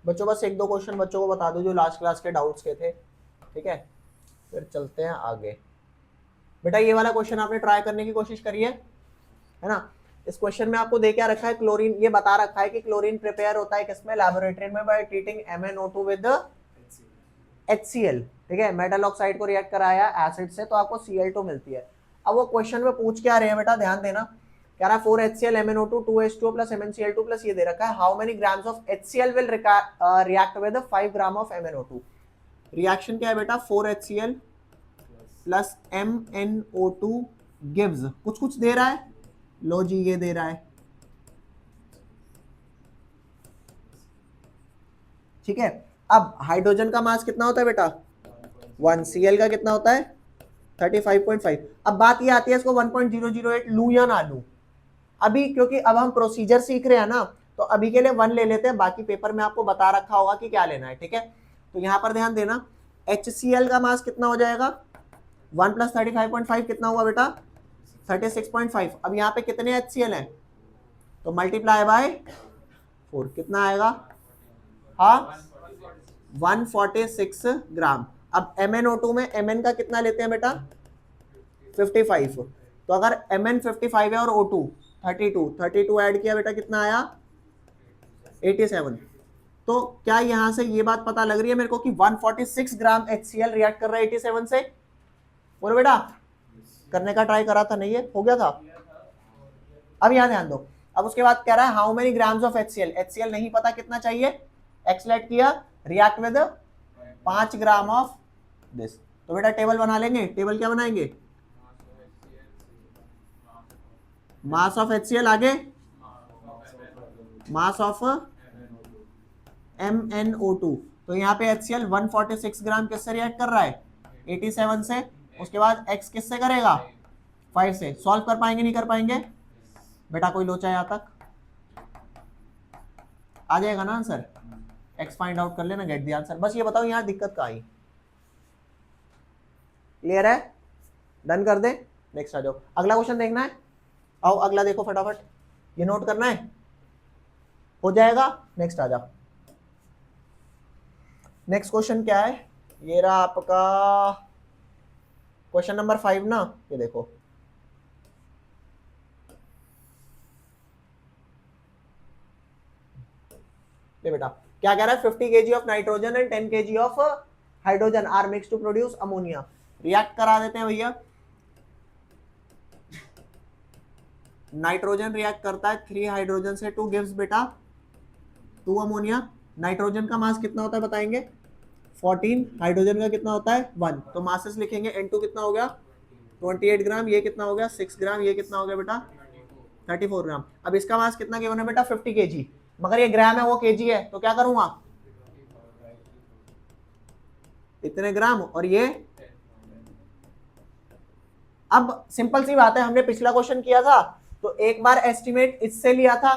बच्चों बस एक दो क्वेश्चन बच्चों को बता दो जो लास्ट क्लास के डाउट्स के थे, ठीक है, फिर चलते हैं आगे। बेटा ये वाला क्वेश्चन आपने ट्राई करने की कोशिश करी है ना। इस क्वेश्चन में आपको दे क्या रखा है, क्लोरीन, ये बता रखा है कि क्लोरीन प्रिपेयर होता है किसमें, लैबोरेटरी में, by treating MnO2 with HCl, ठीक है। मेटल ऑक्साइड को रिएक्ट कराया एसिड से तो आपको Cl2 मिलती है। अब वो क्वेश्चन में पूछ क्या रहे हैं बेटा, ध्यान देना, कह रहा है 4HCl MnO2 2H2O plus MnCl2 plus ये दे रखा है, how many grams of HCl will react with 5 gram of MnO2। Reaction क्या है बेटा, 4HCl प्लस MnO2 गिव्स, कुछ कुछ दे रहा है, लो जी ये दे रहा है, ठीक है। अब हाइड्रोजन का मास कितना होता है बेटा 1, Cl का कितना होता है 35.5। अब बात ये आती है इसको 1.008 लू या ना लू। अभी क्योंकि अब हम प्रोसीजर सीख रहे हैं ना, तो अभी के लिए 1 ले लेते हैं, बाकी पेपर में आपको बता रखा होगा कि क्या लेना है, ठीक है। तो यहां पर ध्यान देना, HCl का मास कितना हो जाएगा 1 प्लस 35.5 कितना हुआ बेटा 36.5। अब यहाँ पे कितने HCl हैं, तो मल्टीप्लाई बाय 4 कितना आएगा, हाँ 146 ग्राम। अब MnO2 में Mn का कितना लेते हैं बेटा 55, तो अगर Mn 55 है और O2 32 ऐड किया बेटा कितना आया 87। तो क्या यहां से ये बात पता लग रही है मेरे को कि 146 ग्राम HCl रिएक्ट कर रहा है 87 से, बोलो बेटा करने का ट्राई करा था, नहीं है हो गया था। अब यहां ध्यान दो, अब उसके बाद कह रहा है how many grams of HCl नहीं पता कितना चाहिए, एक्सलेट किया, react with 5 gram of this. तो बेटा टेबल बना लेंगे, टेबल क्या बनाएंगे, मास ऑफ HCl आगे मास ऑफ MnO2। तो यहाँ पे HCl 146 ग्राम किससे रिएक्ट कर रहा है 87 से, उसके बाद x किससे करेगा 5 से। सॉल्व कर पाएंगे नहीं कर पाएंगे बेटा, कोई लोचा यहाँ तक आ जाएगा ना आंसर, x फाइंड आउट कर लेना, गेट द आंसर। बस ये बताओ यहाँ दिक्कत कहाँ आई, क्लियर है, डन कर दे, नेक्स्ट आ जाओ। अगला क्वेश्चन देखना है, आओ अगला देखो फटाफट, ये नोट करना है, हो जाएगा, नेक्स्ट आ जा। नेक्स्ट क्वेश्चन क्या है, ये रहा आपका क्वेश्चन नंबर 5 ना, ये देखो ये बेटा क्या कह रहा है, 50 kg of nitrogen and 10 kg of hydrogen are mix to produce ammonia. React करा देते हैं भैया, नाइट्रोजन रिएक्ट करता है 3 हाइड्रोजन से 2 गिव्स बेटा 2 अमोनिया। नाइट्रोजन का मास कितना होता है बताएंगे 14, हाइड्रोजन का कितना होता है 1, तो मासेस लिखेंगे N2 कितना हो गया 28 ग्राम, ये कितना हो गया 6 ग्राम, ये कितना हो गया बेटा 34 ग्राम। अब इसका मास कितना गिवन है बेटा 50 kg, मगर ये ग्राम है वो kg है, तो क्या करूंगा इतने ग्राम और ये। अब सिंपल सी बात है, हमने पिछला क्वेश्चन किया था तो एक बार एस्टिमेट इससे लिया था।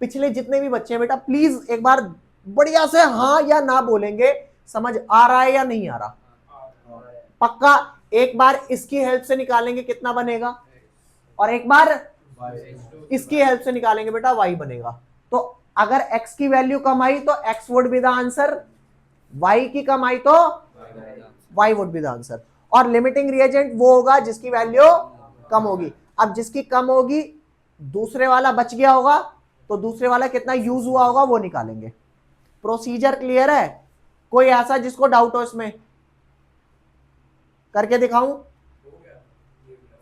पिछले जितने भी बच्चे हैं बेटा प्लीज एक बार बढ़िया से हाँ या ना बोलेंगे, समझ आ रहा है या नहीं आ रहा, पक्का। एक बार इसकी हेल्प से निकालेंगे कितना बनेगा, और एक बार इसकी हेल्प से निकालेंगे बेटा y बनेगा। तो अगर x की वैल्यू कम आई तो x would be the answer, y की कम आई तो y would be the answer. और लिमिटिंग रिएजेंट वो होगा जिसकी वैल्यू कम होगी। अब जिसकी कम होगी दूसरे वाला बच गया होगा, तो दूसरे वाला कितना यूज हुआ होगा वो निकालेंगे। प्रोसीजर क्लियर है, कोई ऐसा जिसको डाउट हो इसमें, करके दिखाऊं,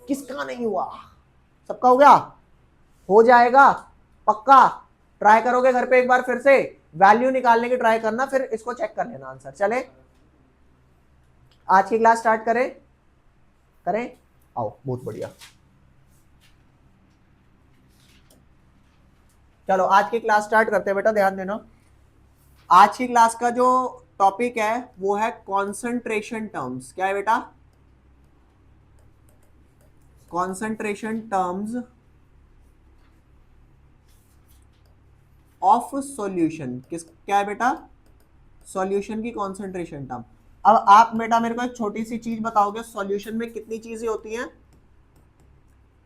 किसका नहीं हुआ, सबका हो गया, हो जाएगा पक्का। ट्राई करोगे घर पे एक बार फिर से, वैल्यू निकालने की ट्राई करना, फिर इसको चेक कर लेना आंसर। चले आज की क्लास स्टार्ट करें, करें आओ, बहुत बढ़िया। चलो आज की क्लास स्टार्ट करते हैं बेटा, ध्यान देना। आज की क्लास का जो टॉपिक है वो है कॉन्सेंट्रेशन टर्म्स। क्या है बेटा, कॉन्सेंट्रेशन टर्म्स ऑफ सॉल्यूशन। किस क्या है बेटा, सॉल्यूशन की कॉन्सेंट्रेशन टर्म। अब आप बेटा मेरे को एक छोटी सी चीज बताओगे, सॉल्यूशन में कितनी चीजें होती हैं,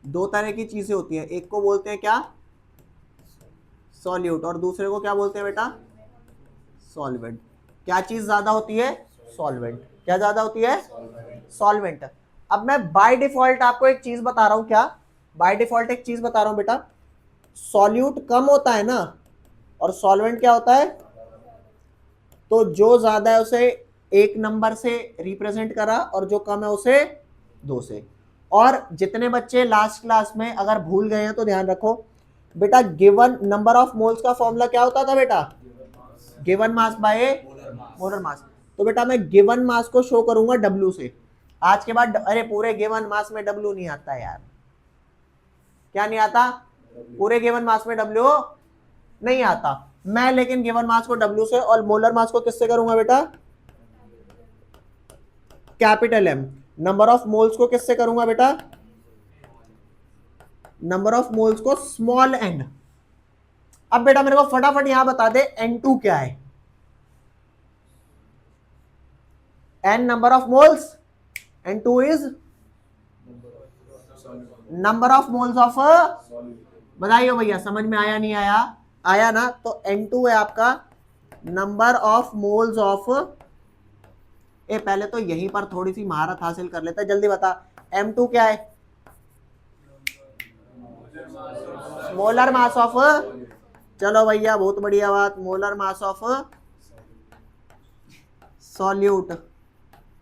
2 तरह की चीजें होती हैं, एक को बोलते हैं क्या सॉल्यूट, और दूसरे को क्या बोलते हैं बेटा सॉल्वेंट। क्या चीज ज्यादा होती है? सॉल्वेंट। क्या ज्यादा होती है? सॉल्वेंट। अब मैं बाय डिफॉल्ट आपको एक चीज बता रहा हूं। क्या बाय डिफॉल्ट एक चीज बता रहा हूं बेटा, सॉल्यूट कम होता है ना, और सॉल्वेंट क्या होता है? तो जो ज्यादा है उसे एक नंबर से रिप्रेजेंट करा, और जो कम है उसे 2 से। और जितने बच्चे लास्ट क्लास में अगर भूल गए हैं तो ध्यान रखो बेटा, गिवन नंबर ऑफ मोल्स का फॉर्मूला क्या होता था बेटा? गिवन मास बाय मोलर मास। तो बेटा मैं गिवन मास को शो करूंगा W से। आज के बाद अरे पूरे गिवन मास में W नहीं आता यार। क्या नहीं आता? पूरे गिवन मास में W नहीं आता। मैं लेकिन गिवन मास को W से और मोलर मास को किससे करूंगा बेटा? Capital M। Number of moles को किससे करूंगा बेटा? नंबर ऑफ मोल्स को स्मॉल n। अब बेटा मेरे को फटाफट यहां बता दे N2 क्या है? n number of moles, N2 is number of moles of, बताइए भैया समझ में आया नहीं आया? आया ना? तो N2 है आपका नंबर ऑफ मोल्स ऑफ, ए पहले तो यहीं पर थोड़ी सी महारत हासिल कर लेता है, जल्दी बता। M2 क्या है? मोलर मास ऑफ, चलो भैया बहुत बढ़िया बात, मोलर मास ऑफ सॉल्यूट।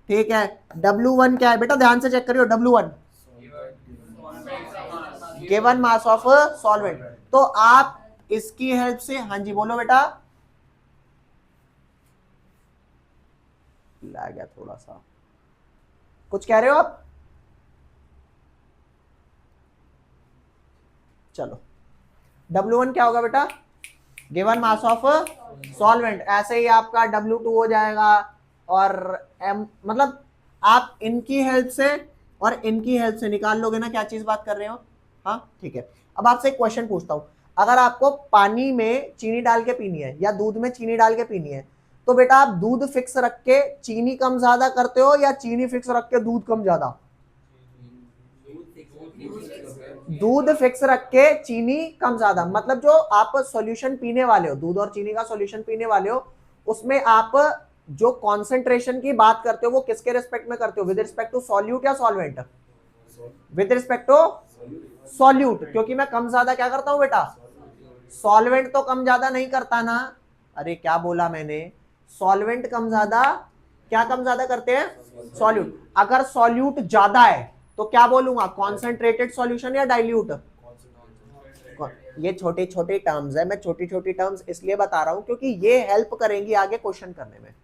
ठीक है। W1 क्या है बेटा? ध्यान से चेक करियो। W1 given mass of solvent. तो आप इसकी हेल्प से, हाँ जी बोलो बेटा। लग गया थोड़ा सा, कुछ कह रहे हो आप? चलो W1 क्या होगा बेटा? Given mass of solvent. ऐसे ही आपका W2 हो जाएगा, और M मतलब आप इनकी हेल्प से और इनकी हेल्प से निकाल लोगे ना क्या चीज बात कर रहे हो। हाँ ठीक है। अब आपसे एक क्वेश्चन पूछता हूं, अगर आपको पानी में चीनी डाल के पीनी है या दूध में चीनी डाल के पीनी है, तो बेटा आप दूध फिक्स रख के चीनी कम ज्यादा करते हो या चीनी फिक्स रख के दूध कम ज्यादा? दूध फिक्स रख के चीनी कम ज्यादा। मतलब जो आप सॉल्यूशन पीने वाले हो, दूध और चीनी का सॉल्यूशन पीने वाले हो, उसमें आप जो कॉन्सेंट्रेशन की बात करते हो वो किसके रिस्पेक्ट में करते हो? विद रिस्पेक्ट टू सॉल्यूट या solvent? With respect to solute. क्योंकि मैं कम ज्यादा क्या करता हूं बेटा? सॉल्वेंट तो कम ज्यादा नहीं करता ना। अरे क्या बोला मैंने? सॉल्वेंट कम ज्यादा, क्या कम ज्यादा करते हैं? सॉल्यूट। अगर सॉल्यूट ज्यादा है तो क्या बोलूंगा? कॉन्सेंट्रेटेड सॉल्यूशन या डाइल्यूट? ये छोटे छोटे टर्म्स है, मैं छोटी छोटी टर्म्स इसलिए बता रहा हूं क्योंकि ये हेल्प करेंगी आगे क्वेश्चन करने में।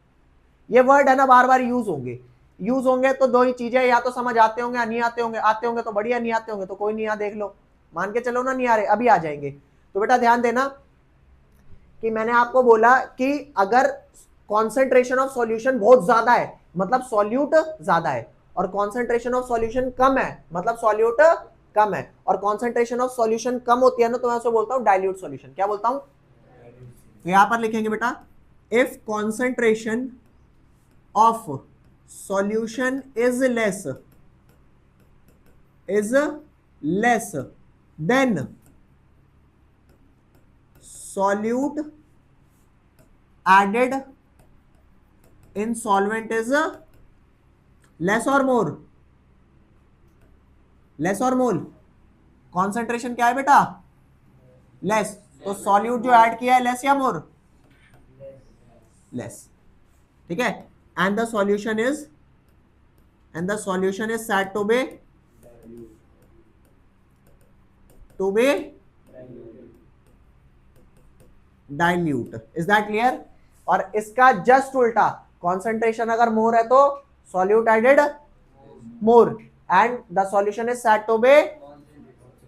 ये वर्ड है ना बार बार यूज होंगे तो दो ही चीजें, या तो समझ आते होंगे या नहीं आते होंगे। आते होंगे तो बढ़िया, नहीं आते होंगे तो कोई नहीं, यहाँ देख लो, मान के चलो ना नहीं आ रहे, अभी आ जाएंगे। तो बेटा ध्यान देना कि मैंने आपको बोला कि अगर कॉन्सेंट्रेशन ऑफ सॉल्यूशन बहुत ज्यादा है मतलब सॉल्यूट ज्यादा है, और कॉन्सेंट्रेशन ऑफ सॉल्यूशन कम है मतलब सॉल्यूट कम है, और कॉन्सेंट्रेशन ऑफ सॉल्यूशन कम होती है ना, तो मैं उसे बोलता हूं डाइल्यूट सॉल्यूशन। क्या बोलता हूं? तो यहां पर लिखेंगे बेटा, if concentration of solution is less than solute added in solvent is less or more? Less और मोल, कॉन्सेंट्रेशन क्या है बेटा? लेस। तो सॉल्यूट जो ऐड किया है लेस या मोर? लेस। ठीक है। And the solution is said to be dilute. Is that clear? और इसका जस्ट उल्टा, कॉन्सेंट्रेशन अगर मोर है तो solute added more, and the solution is said to be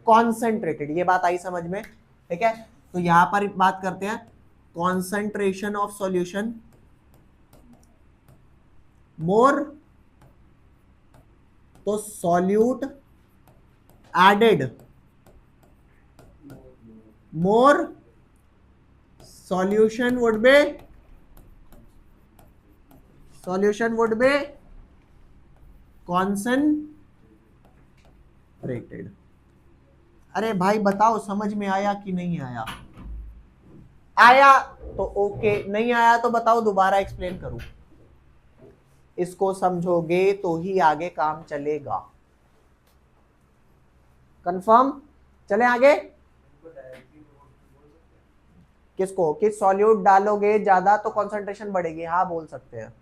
concentrated. ये बात आई समझ में? ठीक है। तो यहां पर बात करते हैं कॉन्सेंट्रेशन ऑफ सॉल्यूशन मोर, तो solute added more, solution would be concentrated। अरे भाई बताओ समझ में आया कि नहीं आया? आया तो ओके, नहीं आया तो बताओ दोबारा एक्सप्लेन करूं। इसको समझोगे तो ही आगे काम चलेगा। कंफर्म? चले आगे। किसको? कि सॉल्यूट डालोगे ज्यादा तो कंसंट्रेशन बढ़ेगी। हाँ बोल सकते हैं,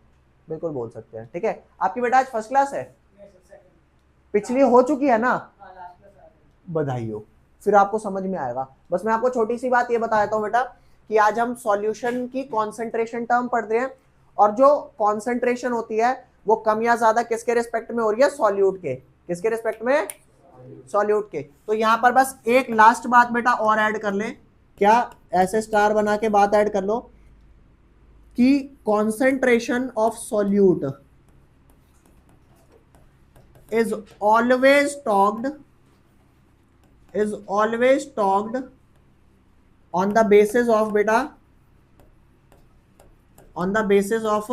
बिल्कुल बोल सकते हैं। ठीक है, आपकी बेटा आज फर्स्ट क्लास है? पिछली हो चुकी है ना? बधाई हो, फिर आपको समझ में आएगा। बस मैं आपको छोटी सी बात ये बता देता हूँ बेटा, कि आज हम सॉल्यूशन की कॉन्सेंट्रेशन टर्म पढ़ रहे हैं, और जो कॉन्सेंट्रेशन होती है वो कम या ज्यादा किसके रिस्पेक्ट में हो रही है? सॉल्यूट के। किसके रिस्पेक्ट में? सॉल्यूट के। तो यहां पर बस एक लास्ट बात बेटा और ऐड कर लें। क्या? ऐसे स्टार बना के बात ऐड कर लो कि concentration of solute is always talked on the basis of बेटा, on the basis of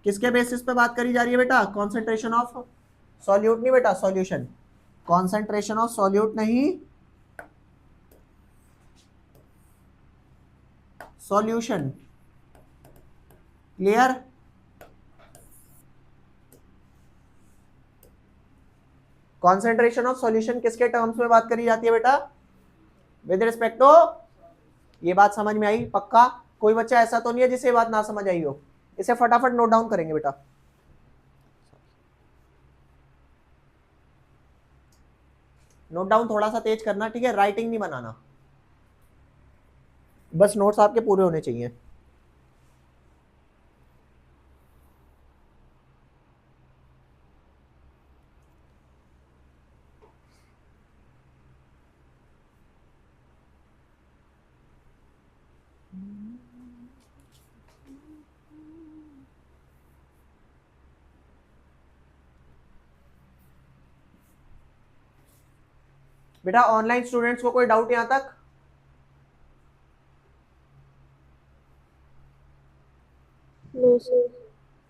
किसके बेसिस पे बात करी जा रही है बेटा? कॉन्सेंट्रेशन ऑफ सॉल्यूट नहीं बेटा, सॉल्यूशन। कॉन्सेंट्रेशन ऑफ सॉल्यूट नहीं, solution. Clear? Concentration of solution किसके टर्म्स में बात करी जाती है बेटा? विद रिस्पेक्ट टू, ये बात समझ में आई? पक्का? कोई बच्चा ऐसा तो नहीं है जिसे ये बात ना समझ आई हो? इसे फटाफट नोट डाउन करेंगे बेटा। नोट डाउन थोड़ा सा तेज करना, ठीक है? राइटिंग नहीं बनाना, बस नोट्स आपके पूरे होने चाहिए। बेटा ऑनलाइन स्टूडेंट्स को कोई डाउट यहां तक? No sir.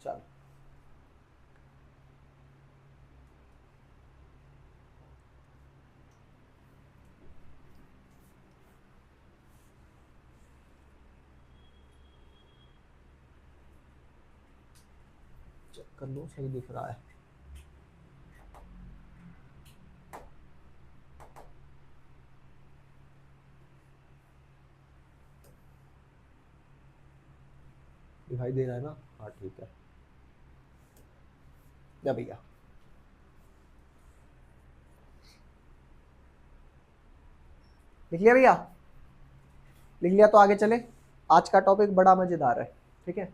चलो, चेक कर लो सही दिख रहा है। दिखाई दे रहा है ना? हाँ ठीक है। या भैया, लिख लिया भैया? लिख लिया तो आगे चले। आज का टॉपिक बड़ा मजेदार है, ठीक है?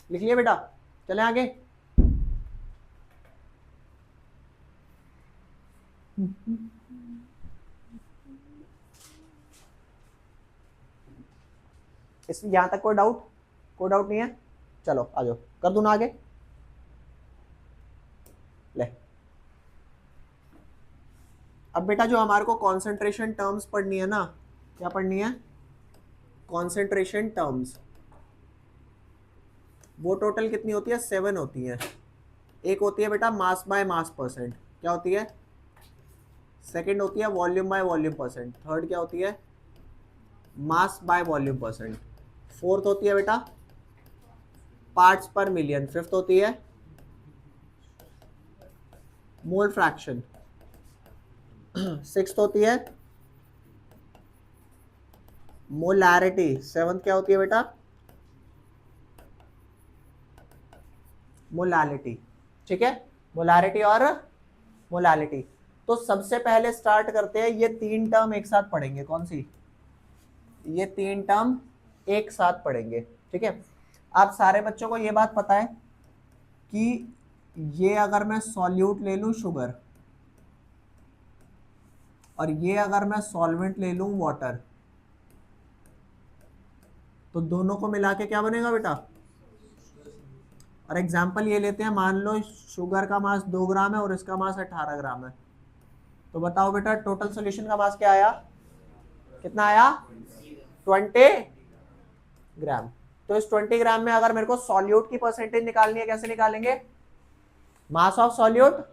लिख लिया बेटा? चले आगे। इस यहां तक कोई डाउट? कोई डाउट नहीं है? चलो आ जाओ, कर दूं ना आगे? ले, अब बेटा जो हमारे को कॉन्सेंट्रेशन टर्म्स पढ़नी है ना, क्या पढ़नी है? Concentration terms. वो टोटल कितनी होती है? 7 होती है। एक होती है बेटा मास बाय मास परसेंट, क्या होती है? सेकंड होती है volume by volume percent. Third क्या होती है? मास बाय वॉल्यूम परसेंट। फोर्थ होती है बेटा पार्ट्स पर मिलियन। फिफ्थ होती है मोल फ्रैक्शन। सिक्स्थ होती है मोलैरिटी। सेवंथ क्या होती है बेटा? मोलालिटी, ठीक है, मोलारिटी और मोलालिटी। तो सबसे पहले स्टार्ट करते हैं, ये तीन टर्म एक साथ पढ़ेंगे। कौन सी? ये तीन टर्म एक साथ पढ़ेंगे, ठीक है। आप सारे बच्चों को ये बात पता है कि ये अगर मैं सॉल्यूट ले लूं शुगर, और ये अगर मैं सॉल्वेंट ले लूं वाटर, तो दोनों को मिला के क्या बनेगा बेटा? और एग्जाम्पल ये लेते हैं, मान लो शुगर का मास 2 ग्राम है और इसका मास 18 ग्राम है। तो बताओ बेटा टोटल सॉल्यूशन का मास क्या आया? कितना आया? 20 ग्राम। तो इस 20 ग्राम में अगर मेरे को सॉल्यूट की परसेंटेज निकालनी है, कैसे निकालेंगे? मास of solute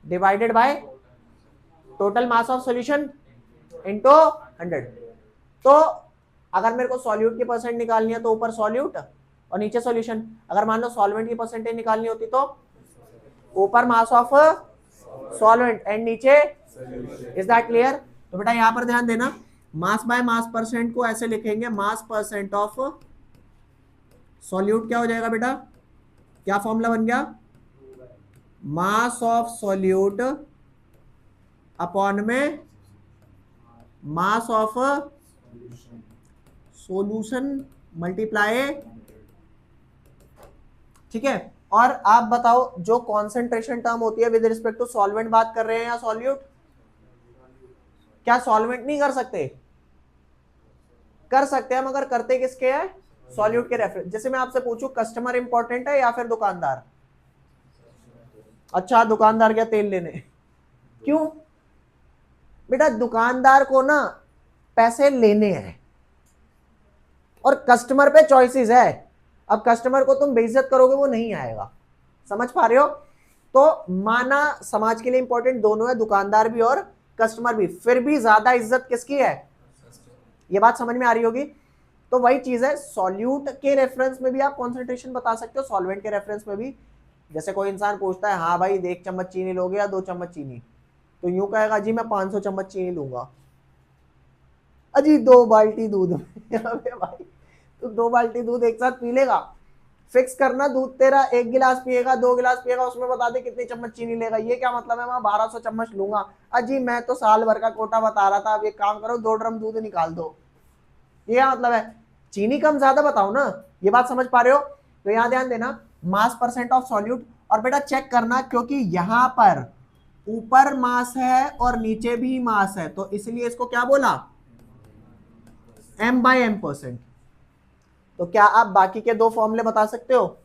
divided by total mass of solution into 100। तो अगर मेरे को सॉल्यूट की परसेंट निकालनी है तो ऊपर सॉल्यूट और नीचे सॉल्यूशन। अगर मान लो सॉल्वेंट की परसेंटेज निकालनी होती तो ऊपर मास ऑफ सॉल्वेंट एंड नीचे। Is that clear? तो बेटा यहां पर ध्यान देना, मास बाय मास परसेंट को ऐसे लिखेंगे, मास परसेंट ऑफ सॉल्यूट क्या हो जाएगा बेटा? क्या फॉर्मूला बन गया? मास ऑफ सॉल्यूट अपॉन में मास ऑफ सॉल्यूशन मल्टीप्लाई, ठीक है। और आप बताओ जो कॉन्सेंट्रेशन टर्म होती है विद रिस्पेक्ट टू सॉल्वेंट बात कर रहे हैं या सॉल्यूट? क्या सॉल्वेंट नहीं कर सकते? कर सकते हैं, मगर करते किसके हैं? सॉल्यूट के रेफरेंस। जैसे मैं आपसे पूछूं कस्टमर इंपॉर्टेंट है या फिर दुकानदार? अच्छा दुकानदार क्या तेल लेने? क्यों बेटा? दुकानदार को ना पैसे लेने हैं और कस्टमर पे चॉइसेस है। अब कस्टमर को तुम बेइज्जत करोगे वो नहीं आएगा, समझ पा रहे हो? तो माना समाज के लिए इंपॉर्टेंट दोनों है, दुकानदार भी और कस्टमर भी, फिर भी ज्यादा इज्जत किसकी है? ये बात समझ में आ रही होगी। तो वही चीज है, सॉल्यूट के रेफरेंस में भी आप कॉन्सेंट्रेशन बता सकते हो, सॉल्वेंट के रेफरेंस में भी। जैसे कोई इंसान पूछता है हाँ भाई 1 चम्मच चीनी लोगे या 2 चम्मच चीनी, तो यूं कहेगा जी मैं 500 चम्मच चीनी लूंगा। अजी 2 बाल्टी दूध अबे भाई तो 2 बाल्टी दूध एक साथ पी लेगा? फिक्स करना दूध तेरा 1 गिलास पिएगा 2 गिलास पिएगा, उसमें बता दे कितनी चम्मच चीनी लेगा। ये क्या मतलब है मैं 1200 चम्मच लूंगा? अजी मैं तो साल भर का कोटा बता रहा था, अब एक काम करो 2 ड्रम दूध निकाल दो। ये क्या मतलब है? चीनी कम ज्यादा बताओ ना। ये बात समझ पा रहे हो? तो यहां ध्यान देना, मास परसेंट ऑफ सॉल्यूट। और बेटा चेक करना, क्योंकि यहां पर ऊपर मास है और नीचे भी मास है, तो इसलिए इसको क्या बोला? m/m%। तो क्या आप बाकी के 2 फॉर्मूले बता सकते हो?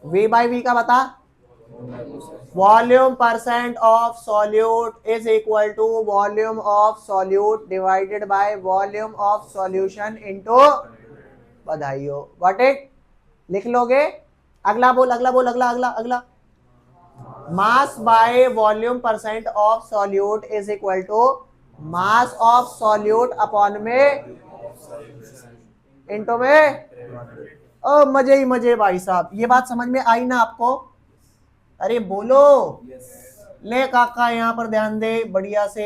V/V का बता, volume percent of solute is equal to volume of solute divided by volume of solution into, बधाई हो, व्हाट इट, लिख लोगे? अगला बोल, अगला बोल, अगला अगला अगला। Mass by volume percent of solute is equal to mass of solute upon में इनटू में। ओ मजे ही मजे भाई साहब, ये बात समझ में आई ना आपको? अरे बोलो। ले काका यहां पर ध्यान दे बढ़िया से,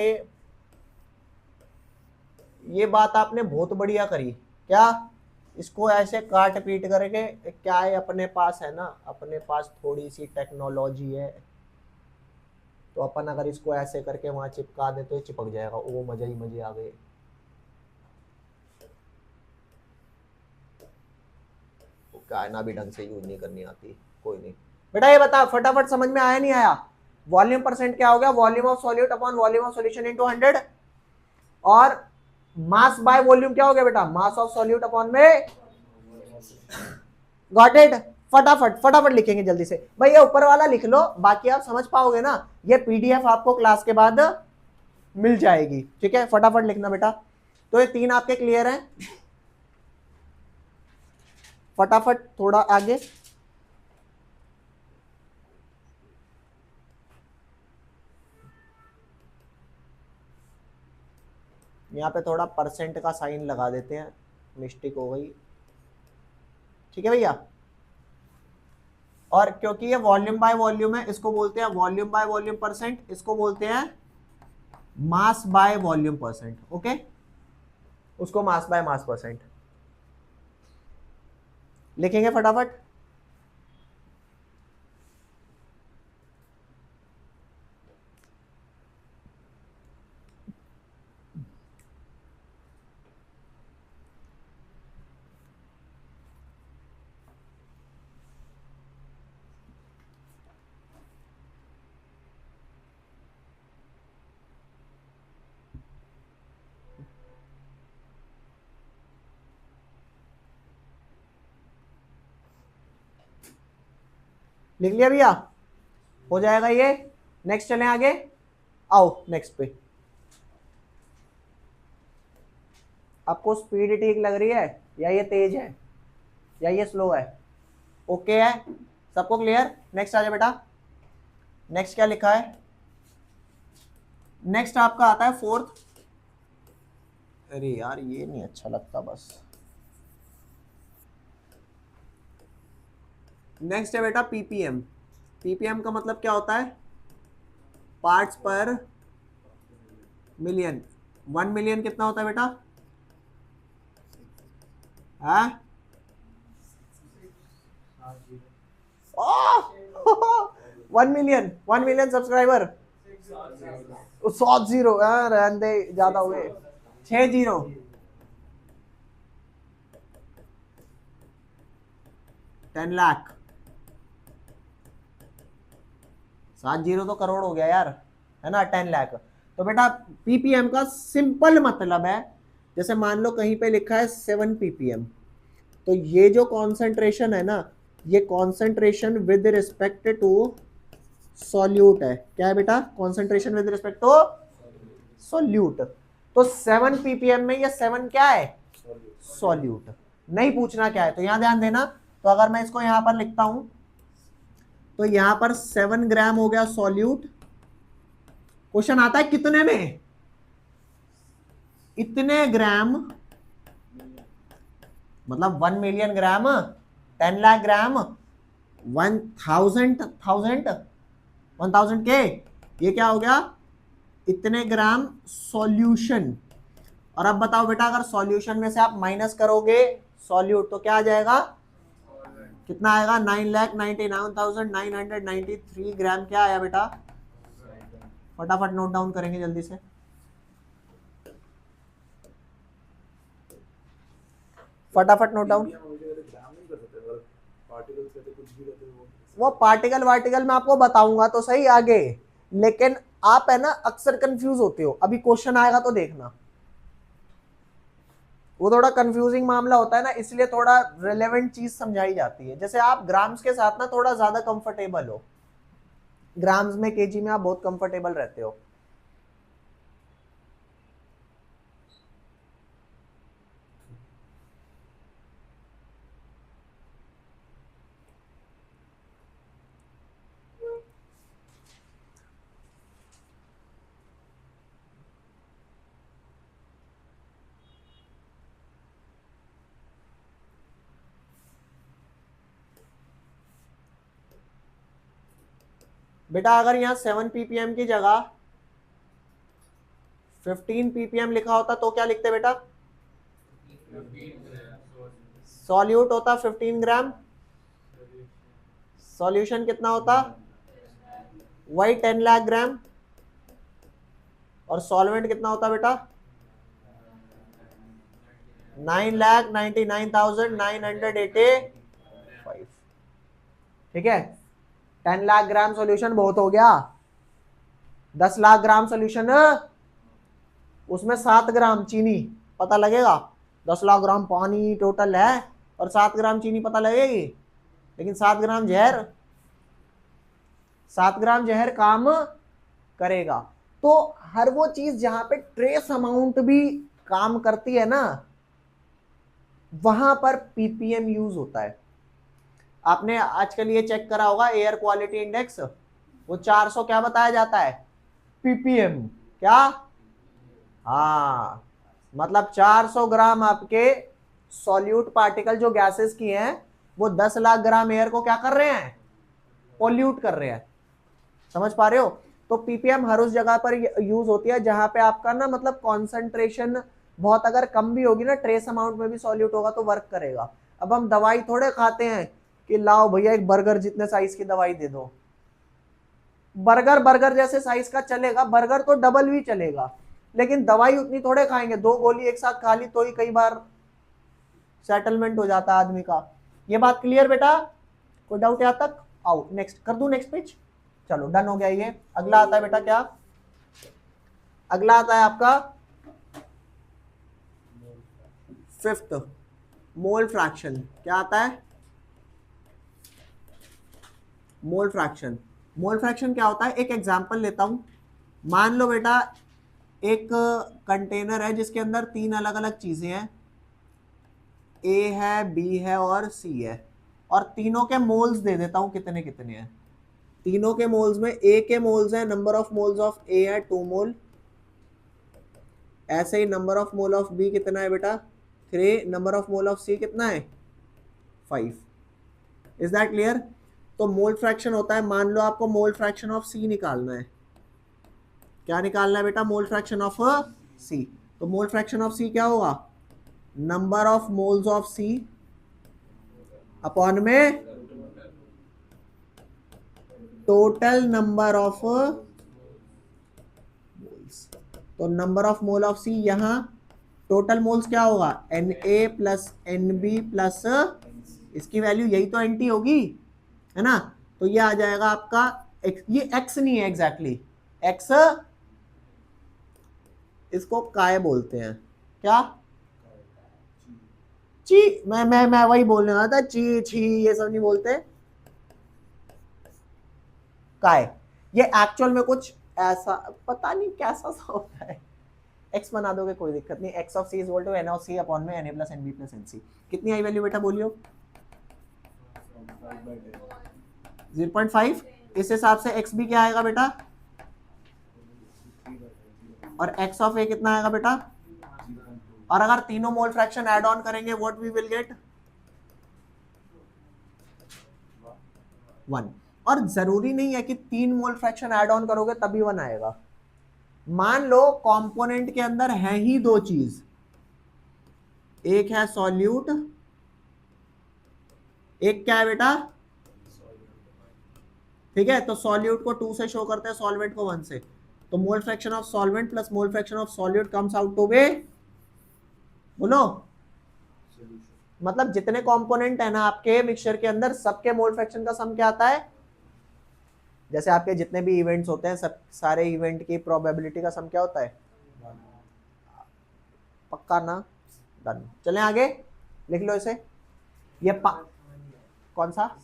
ये बात आपने बहुत बढ़िया करी। क्या इसको ऐसे काट पीट करके, क्या है अपने पास है ना, अपने पास थोड़ी सी टेक्नोलॉजी है, तो अपन अगर इसको ऐसे करके वहां चिपका दे तो ये चिपक जाएगा। ओ मजे ही मजे आ गए। क्या ना भी ढंग से यूज नहीं करनी आती, कोई नहीं। बेटा ये बता फटाफट, समझ में आया नहीं आया? वॉल्यूम परसेंट क्या हो गया? Volume of solute upon volume of solution into 100। और मास बाय वॉल्यूम क्या हो गया बेटा? मास ऑफ सॉल्यूट अपॉन में। Got it? फटाफट फटाफट लिखेंगे जल्दी से भाई, ये ऊपर वाला लिख लो, बाकी आप समझ पाओगे ना। ये पीडीएफ आपको क्लास के बाद मिल जाएगी, ठीक है? फटाफट लिखना बेटा। तो ये 3 आपके क्लियर हैं? फटाफट थोड़ा आगे। यहाँ पे थोड़ा परसेंट का साइन लगा देते हैं, मिस्टेक हो गई, ठीक है भैया? और क्योंकि ये वॉल्यूम बाय वॉल्यूम है, इसको बोलते हैं वॉल्यूम बाय वॉल्यूम परसेंट, इसको बोलते हैं मास बाय वॉल्यूम परसेंट। ओके, उसको मास बाय मास परसेंट लिखेंगे फटाफट। लिख लिया भैया, हो जाएगा ये। नेक्स्ट चलें आगे, आओ नेक्स्ट पे। आपको स्पीड ठीक लग रही है या ये तेज है या ये स्लो है? ओके है, सबको क्लियर? नेक्स्ट आ जाए बेटा। नेक्स्ट क्या लिखा है? नेक्स्ट आपका आता है फोर्थ। अरे यार ये नहीं अच्छा लगता बस। नेक्स्ट है बेटा पीपीएम। पीपीएम का मतलब क्या होता है? पार्ट्स पर मिलियन। 1 मिलियन कितना होता है बेटा? हाँ 1 मिलियन सब्सक्राइबर। 100 जीरो, रहने दे, ज्यादा हुए। 6 जीरो, 10 लाख। 7 जीरो तो करोड़ हो गया यार, है ना? 10 लाख। तो बेटा पीपीएम का सिंपल मतलब है, जैसे मान लो कहीं पे लिखा है 7 पीपीएम, तो ये जो कॉन्सेंट्रेशन है ना, ये concentration with respect to solute है। क्या है बेटा? Concentration with respect to solute. तो 7 पीपीएम में ये 7 क्या है? सॉल्यूट। नहीं पूछना क्या है, तो यहां ध्यान देना। तो अगर मैं इसको यहां पर लिखता हूं, तो यहां पर 7 ग्राम हो गया सॉल्यूट। क्वेश्चन आता है कितने में? इतने ग्राम, मतलब 1 मिलियन ग्राम, 10 लाख ग्राम, 1000 के, ये क्या हो गया? इतने ग्राम सॉल्यूशन। और अब बताओ बेटा, अगर सॉल्यूशन में से आप माइनस करोगे सॉल्यूट तो क्या आ जाएगा? कितना आएगा? 9,99,993 ग्राम। क्या आया बेटा? फटाफट नोट डाउन करेंगे जल्दी से। फटाफट नोट डाउन। वो पार्टिकल वार्टिकल मैं आपको बताऊंगा तो सही आगे, लेकिन आप है ना अक्सर कंफ्यूज होते हो। अभी क्वेश्चन आएगा तो देखना, वो थोड़ा कंफ्यूजिंग मामला होता है ना, इसलिए थोड़ा रिलेवेंट चीज समझाई जाती है। जैसे आप ग्राम्स के साथ ना थोड़ा ज्यादा कंफर्टेबल हो, ग्राम्स में केजी में आप बहुत कंफर्टेबल रहते हो। बेटा अगर यहाँ 7 पीपीएम की जगह 15 पीपीएम लिखा होता तो क्या लिखते बेटा? सॉल्यूट होता 15 ग्राम, सॉल्यूशन कितना होता? वही 10 लाख ग्राम। और सॉल्वेंट कितना होता बेटा? 9,99,985। ठीक है, 10 लाख ग्राम सॉल्यूशन बहुत हो गया। 10 लाख ग्राम सॉल्यूशन, उसमें 7 ग्राम चीनी, पता लगेगा? 10 लाख ग्राम पानी टोटल है और 7 ग्राम चीनी पता लगेगी, लेकिन 7 ग्राम जहर, 7 ग्राम जहर काम करेगा। तो हर वो चीज जहां पे ट्रेस अमाउंट भी काम करती है ना, वहां पर पीपीएम यूज होता है। आपने आजकल ये चेक करा होगा एयर क्वालिटी इंडेक्स, वो 400 क्या बताया जाता है? पीपीएम। क्या? हाँ, मतलब 400 ग्राम आपके सॉल्यूट पार्टिकल जो गैसेस की हैं, वो 10 लाख ग्राम एयर को क्या कर रहे हैं? पोल्यूट कर रहे हैं। समझ पा रहे हो? तो पीपीएम हर उस जगह पर यूज होती है जहां पे आपका ना मतलब कॉन्सेंट्रेशन बहुत अगर कम भी होगी ना, ट्रेस अमाउंट में भी सॉल्यूट होगा तो वर्क करेगा। अब हम दवाई थोड़े खाते हैं कि लाओ भैया एक बर्गर जितने साइज की दवाई दे दो। बर्गर बर्गर जैसे साइज का चलेगा, बर्गर तो डबल भी चलेगा, लेकिन दवाई उतनी थोड़े खाएंगे। 2 गोली एक साथ खा ली तो ही कई बार सेटलमेंट हो जाता है आदमी का। ये बात क्लियर बेटा? कोई डाउट यहाँ तक? आओ नेक्स्ट कर दूं, नेक्स्ट पेज। चलो डन हो गया ये। अगला आता है बेटा क्या? अगला आता है आपका 5th, मोल फ्रैक्शन। क्या आता है? Mole fraction. मोल फ्रैक्शन क्या होता है, एक एग्जांपल लेता हूं। मान लो बेटा एक कंटेनर है जिसके अंदर 3 अलग अलग चीजें हैं, ए है, बी है और सी है, और तीनों के मोल्स दे देता हूं कितने कितने हैं। तीनों के मोल्स में ए के मोल्स है, number of moles of A है 2 मोल, ऐसे ही number of mole of B कितना है बेटा 3, number of mole of C कितना है 5। Is that clear? तो मोल फ्रैक्शन होता है, मान लो आपको मोल फ्रैक्शन ऑफ सी निकालना है। क्या निकालना है बेटा? Mole fraction of C. तो मोल फ्रैक्शन ऑफ सी क्या होगा? Number of moles of C upon में टोटल नंबर ऑफ मोल्स। तो number of mole of C, यहां टोटल मोल्स क्या होगा? Na प्लस Nb प्लस इसकी वैल्यू यही तो Nt होगी, है ना? तो ये आ जाएगा आपका ये x नहीं है एग्जैक्टली, x इसको काय बोलते हैं। क्या? ची। मैं वही बोलने वाला था, ची छी ये सब नहीं बोलते, काय। ये एक्चुअल में कुछ ऐसा पता नहीं कैसा सा होता है। x बना दोगे कोई दिक्कत नहीं, x of c is equal to n of c upon में na plus nb plus nc। कितनी आई वैल्यू बेटा बोलियो? 0.5। इस हिसाब से x भी क्या आएगा बेटा? और x ऑफ a कितना आएगा बेटा? और अगर तीनों मोल फ्रैक्शन ऐड ऑन करेंगे व्हाट वी विल गेट? 1। और जरूरी नहीं है कि 3 मोल फ्रैक्शन ऐड ऑन करोगे तभी 1 आएगा। मान लो कंपोनेंट के अंदर है ही 2 चीज, एक है सॉल्यूट, एक क्या है बेटा? ठीक है, तो सॉल्यूट को 2 से शो करते हैं, सॉल्वेंट को 1 से। तो mole fraction of solvent plus mole fraction of solute comes out to be, बोलो, मतलब जितने कंपोनेंट है ना आपके मिक्सचर के अंदर, सबके मोल फ्रैक्शन का सम क्या आता है? जैसे आपके जितने भी इवेंट्स होते हैं, सब सारे इवेंट की प्रोबेबिलिटी का सम क्या होता है? पक्का ना? डन। चलें आगे, लिख लो इसे। ये कौन सा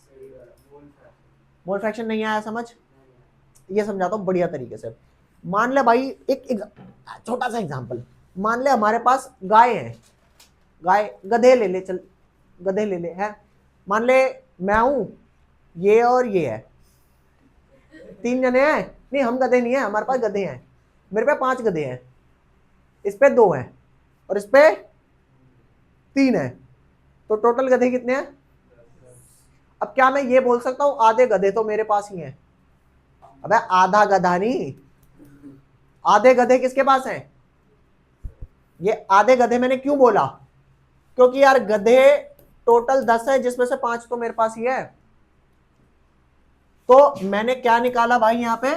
मोल फ्रैक्शन नहीं आया समझ? ये समझाता हूं बढ़िया तरीके से। मान ले भाई एक छोटा सा एग्जांपल, मान ले हमारे पास गाय है, गाय, गधे ले ले, चल गधे ले ले, है। मान ले मैं हूं, ये और ये है, 3 जने हैं। नहीं हम गधे नहीं है, हमारे पास गधे हैं, मेरे पे 5 गधे हैं, इस पे 2 हैं और इस पे 3 है, तो टोटल गधे कितने हैं? अब क्या मैं ये बोल सकता हूं आधे गधे तो मेरे पास ही हैं? अबे आधा गधा नहीं, आधे गधे किसके पास हैं? ये आधे गधे मैंने क्यों बोला? क्योंकि यार गधे टोटल 10 है, जिसमें से 5 तो मेरे पास ही है। तो मैंने क्या निकाला भाई यहां पे?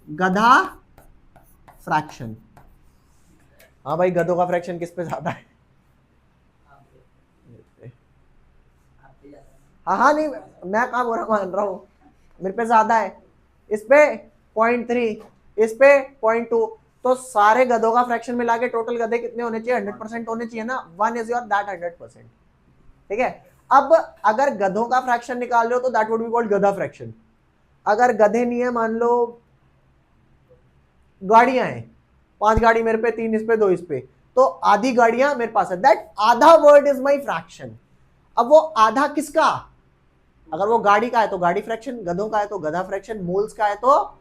गधा फ्रैक्शन। हाँ भाई, गधों का फ्रैक्शन किस पे ज्यादा है? हाँ नहीं, मैं कहाँ बुरा मान रहा हूं, मेरे पे ज्यादा है, इस पे 0.3, इस पे 0.2, तो सारे गधों का फ्रैक्शन मिला के टोटल गधे कितने होने चाहिए? 100% होने चाहिए ना। 1 इज योर दैट 100%। ठीक है, अब अगर गधों का फ्रैक्शन निकाल रहे हो तो दैट वुड बी कॉल्ड गधा फ्रैक्शन। अगर गधे नहीं है, मान लो गाड़ियां हैं, 5 गाड़ी मेरे पे, 3 इस पे, 2 इस पे, तो आधी गाड़ियां मेरे पास है, दैट आधा वर्ड इज माई फ्रैक्शन। अब वो आधा किसका? अगर वो गाड़ी का है तो गाड़ी फ्रैक्शन, गधों का है तो गधा फ्रैक्शन, मोल्स का है तो,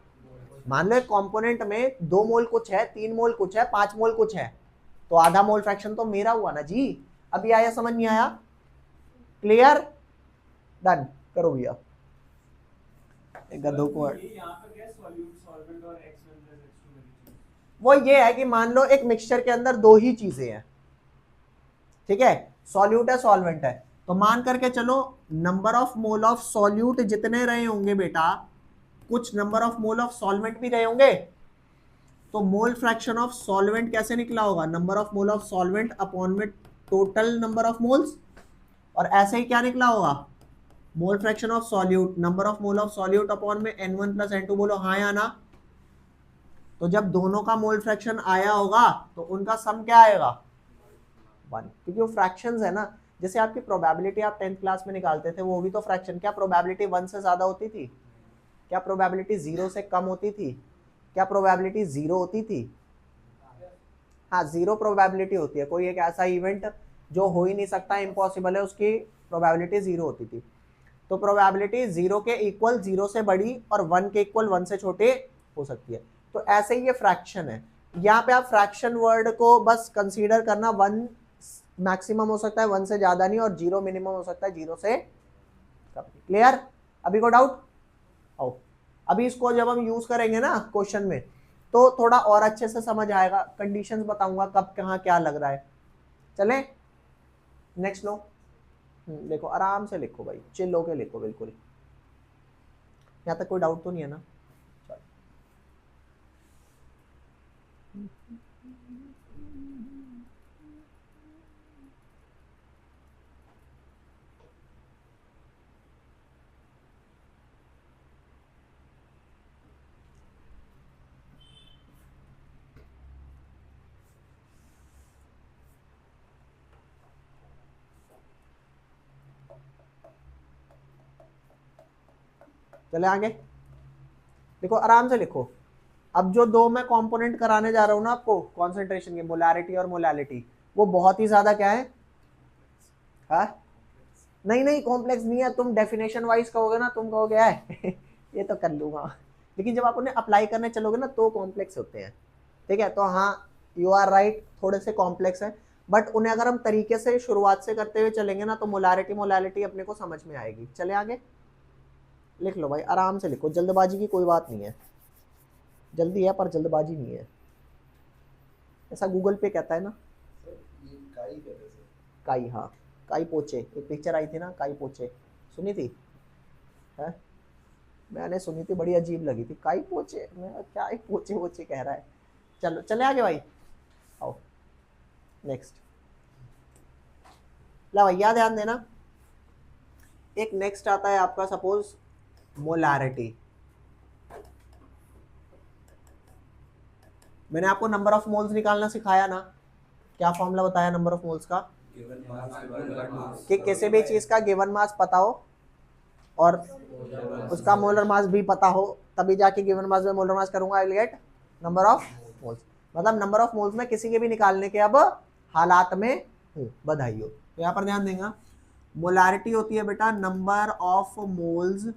मान लो कंपोनेंट में 2 मोल कुछ है, 3 मोल कुछ है, 5 मोल कुछ है, तो आधा मोल फ्रैक्शन तो मेरा हुआ ना जी। अभी आया समझ नहीं आया? क्लियर? डन करो भैया। गधों को वो ये है कि मान लो एक मिक्सचर के अंदर 2 ही चीजें हैं, ठीक है, सॉल्यूट है सॉल्वेंट है, तो मान करके चलो number of mole of solute जितने रहे होंगे बेटा, कुछ number of mole of solvent भी रहे होंगे, तो मोल फ्रैक्शन ऑफ सॉल्वेंट कैसे निकला होगा? Number of mole of solvent upon में टोटल नंबर ऑफ मोल्स। और ऐसे ही क्या निकला होगा? मोल fraction of solute, number of mole of solute upon में n1 प्लस n2। बोलो हाँ या ना? तो जब दोनों का मोल फ्रैक्शन आया होगा तो उनका सम क्या आएगा? 1, क्योंकि वो फ्रैक्शंस है ना। जैसे आपकी प्रोबेबिलिटी आप 10th क्लास में निकालते थे, वो भी तो फ्रैक्शन, क्या प्रोबेबिलिटी 1 से ज्यादा होती थी? क्या प्रोबेबिलिटी 0 से कम होती थी? क्या प्रोबेबिलिटी 0 होती थी? हाँ, 0 प्रोबेबिलिटी होती है। कोई एक ऐसा इवेंट जो हो ही नहीं सकता, इम्पॉसिबल है, उसकी प्रोबेबिलिटी 0 होती थी। तो प्रोबेबिलिटी 0 के इक्वल 0 से बड़ी और 1 के इक्वल 1 से छोटे हो सकती है। तो ऐसे ही ये फ्रैक्शन है। यहाँ पे आप फ्रैक्शन वर्ड को बस कंसीडर करना, 1 मैक्सिमम हो सकता है, 1 से ज्यादा नहीं, और 0 मिनिमम हो सकता है, 0 से कम। क्लियर? अभी को डाउट? आओ, अभी इसको जब हम यूज करेंगे ना क्वेश्चन में तो थोड़ा और अच्छे से समझ आएगा। कंडीशंस बताऊंगा कब कहाँ क्या लग रहा है। चले नेक्स्ट लो। देखो आराम से लिखो भाई, चिल होके लिखो बिल्कुल। यहाँ तक कोई डाउट तो नहीं है ना? चलो चले आगे। देखो आराम से लिखो। अब जो दो मैं कंपोनेंट कराने जा रहा हूं ना आपको कॉन्सेंट्रेशन के, मोलैरिटी और मोलैलिटी, वो बहुत ही ज्यादा क्या है? हाँ, नहीं नहीं कॉम्प्लेक्स नहीं है। तुम डेफिनेशन वाइज कहोगे ना, तुम कहोगे है ये तो कर लूंगा, लेकिन जब आप उन्हें अप्लाई करने चलोगे ना तो कॉम्प्लेक्स होते हैं। ठीक है, तो हाँ यू आर राइट, थोड़े से कॉम्प्लेक्स है, बट उन्हें अगर हम तरीके से शुरुआत से करते हुए चलेंगे ना तो मोलैरिटी मोलैलिटी अपने को समझ में आएगी। चले आगे, लिख लो भाई, आराम से लिखो, जल्दबाजी की कोई बात नहीं है। जल्दी है पर जल्दबाजी नहीं है, ऐसा गूगल पे कहता है ना। काई, हाँ काई पोचे, एक पिक्चर आई थी ना काई पोचे, सुनी थी? है, मैंने सुनी थी, बड़ी अजीब लगी थी। काई पोचे, मैं क्या एक पोचे वोचे कह रहा है। चलो चले आगे भाई, आओ नेक्स्ट। ला भैया ध्यान देना, एक नेक्स्ट आता है आपका सपोज मोलैरिटी। मैंने आपको नंबर ऑफ मोल्स निकालना सिखाया ना, क्या फॉर्मूला बताया नंबर ऑफ मोल्स का? कि किसी भी चीज का गिवन मास पता हो और उसका मोलर मास भी पता हो, तभी जाके गिवन मास में मोलर मास करूंगा, I will get number of moles. मतलब नंबर ऑफ मोल्स में किसी के भी निकालने के अब हालात में हूं, बधाई हो। तो यहाँ पर ध्यान देगा, मोलैरिटी होती है बेटा number of moles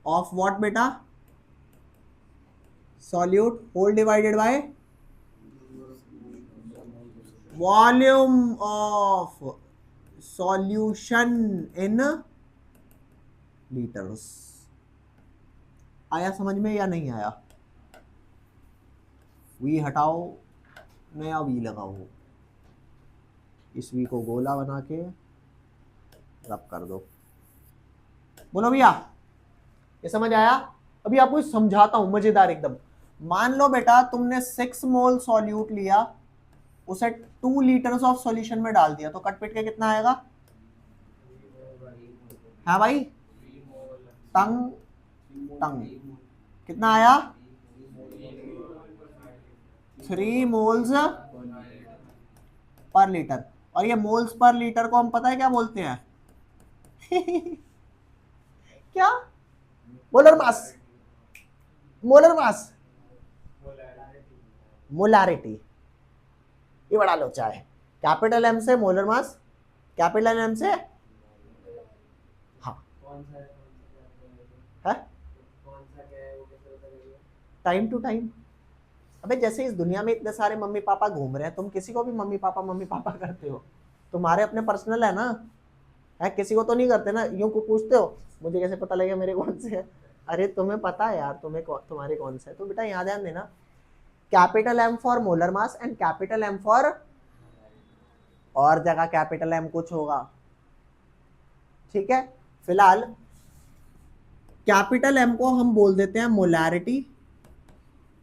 of what बेटा? Solute whole divided by volume of solution in litres. आया समझ में या नहीं आया? वी हटाओ, नया वी लगाओ, इस वी को गोला बना के रब कर दो। बोलो भैया, ये समझ आया? अभी आपको समझाता हूं मजेदार एकदम। मान लो बेटा तुमने 6 मोल सॉल्यूट लिया, उसे 2 लीटर्स ऑफ सॉल्यूशन में डाल दिया, तो कटपिट के कितना आएगा? हाँ भाई, टंग टंग कितना आया? 3 मोल्स पर लीटर। और ये मोल्स पर लीटर को हम पता है क्या बोलते हैं? क्या? Molar mass, molar mass, molarity. ये बड़ा लोचा है। कैपिटल एम से मोलर मास, कैपिटल एम से, हाँ है टाइम टू टाइम। अबे जैसे इस दुनिया में इतने सारे मम्मी पापा घूम रहे हैं, तुम किसी को भी मम्मी पापा करते हो, तुम्हारे अपने पर्सनल है ना, है किसी को तो नहीं करते ना। यूं को पूछते हो मुझे कैसे पता लगेगा मेरे कौन से है? अरे तुम्हें पता है यार, तुम्हारे कौन से है। तो बेटा यहाँ ध्यान देना, capital M for molar mass and capital M for, और जगह कैपिटल एम कुछ होगा, ठीक है। फिलहाल कैपिटल एम को हम बोल देते हैं मोलैरिटी।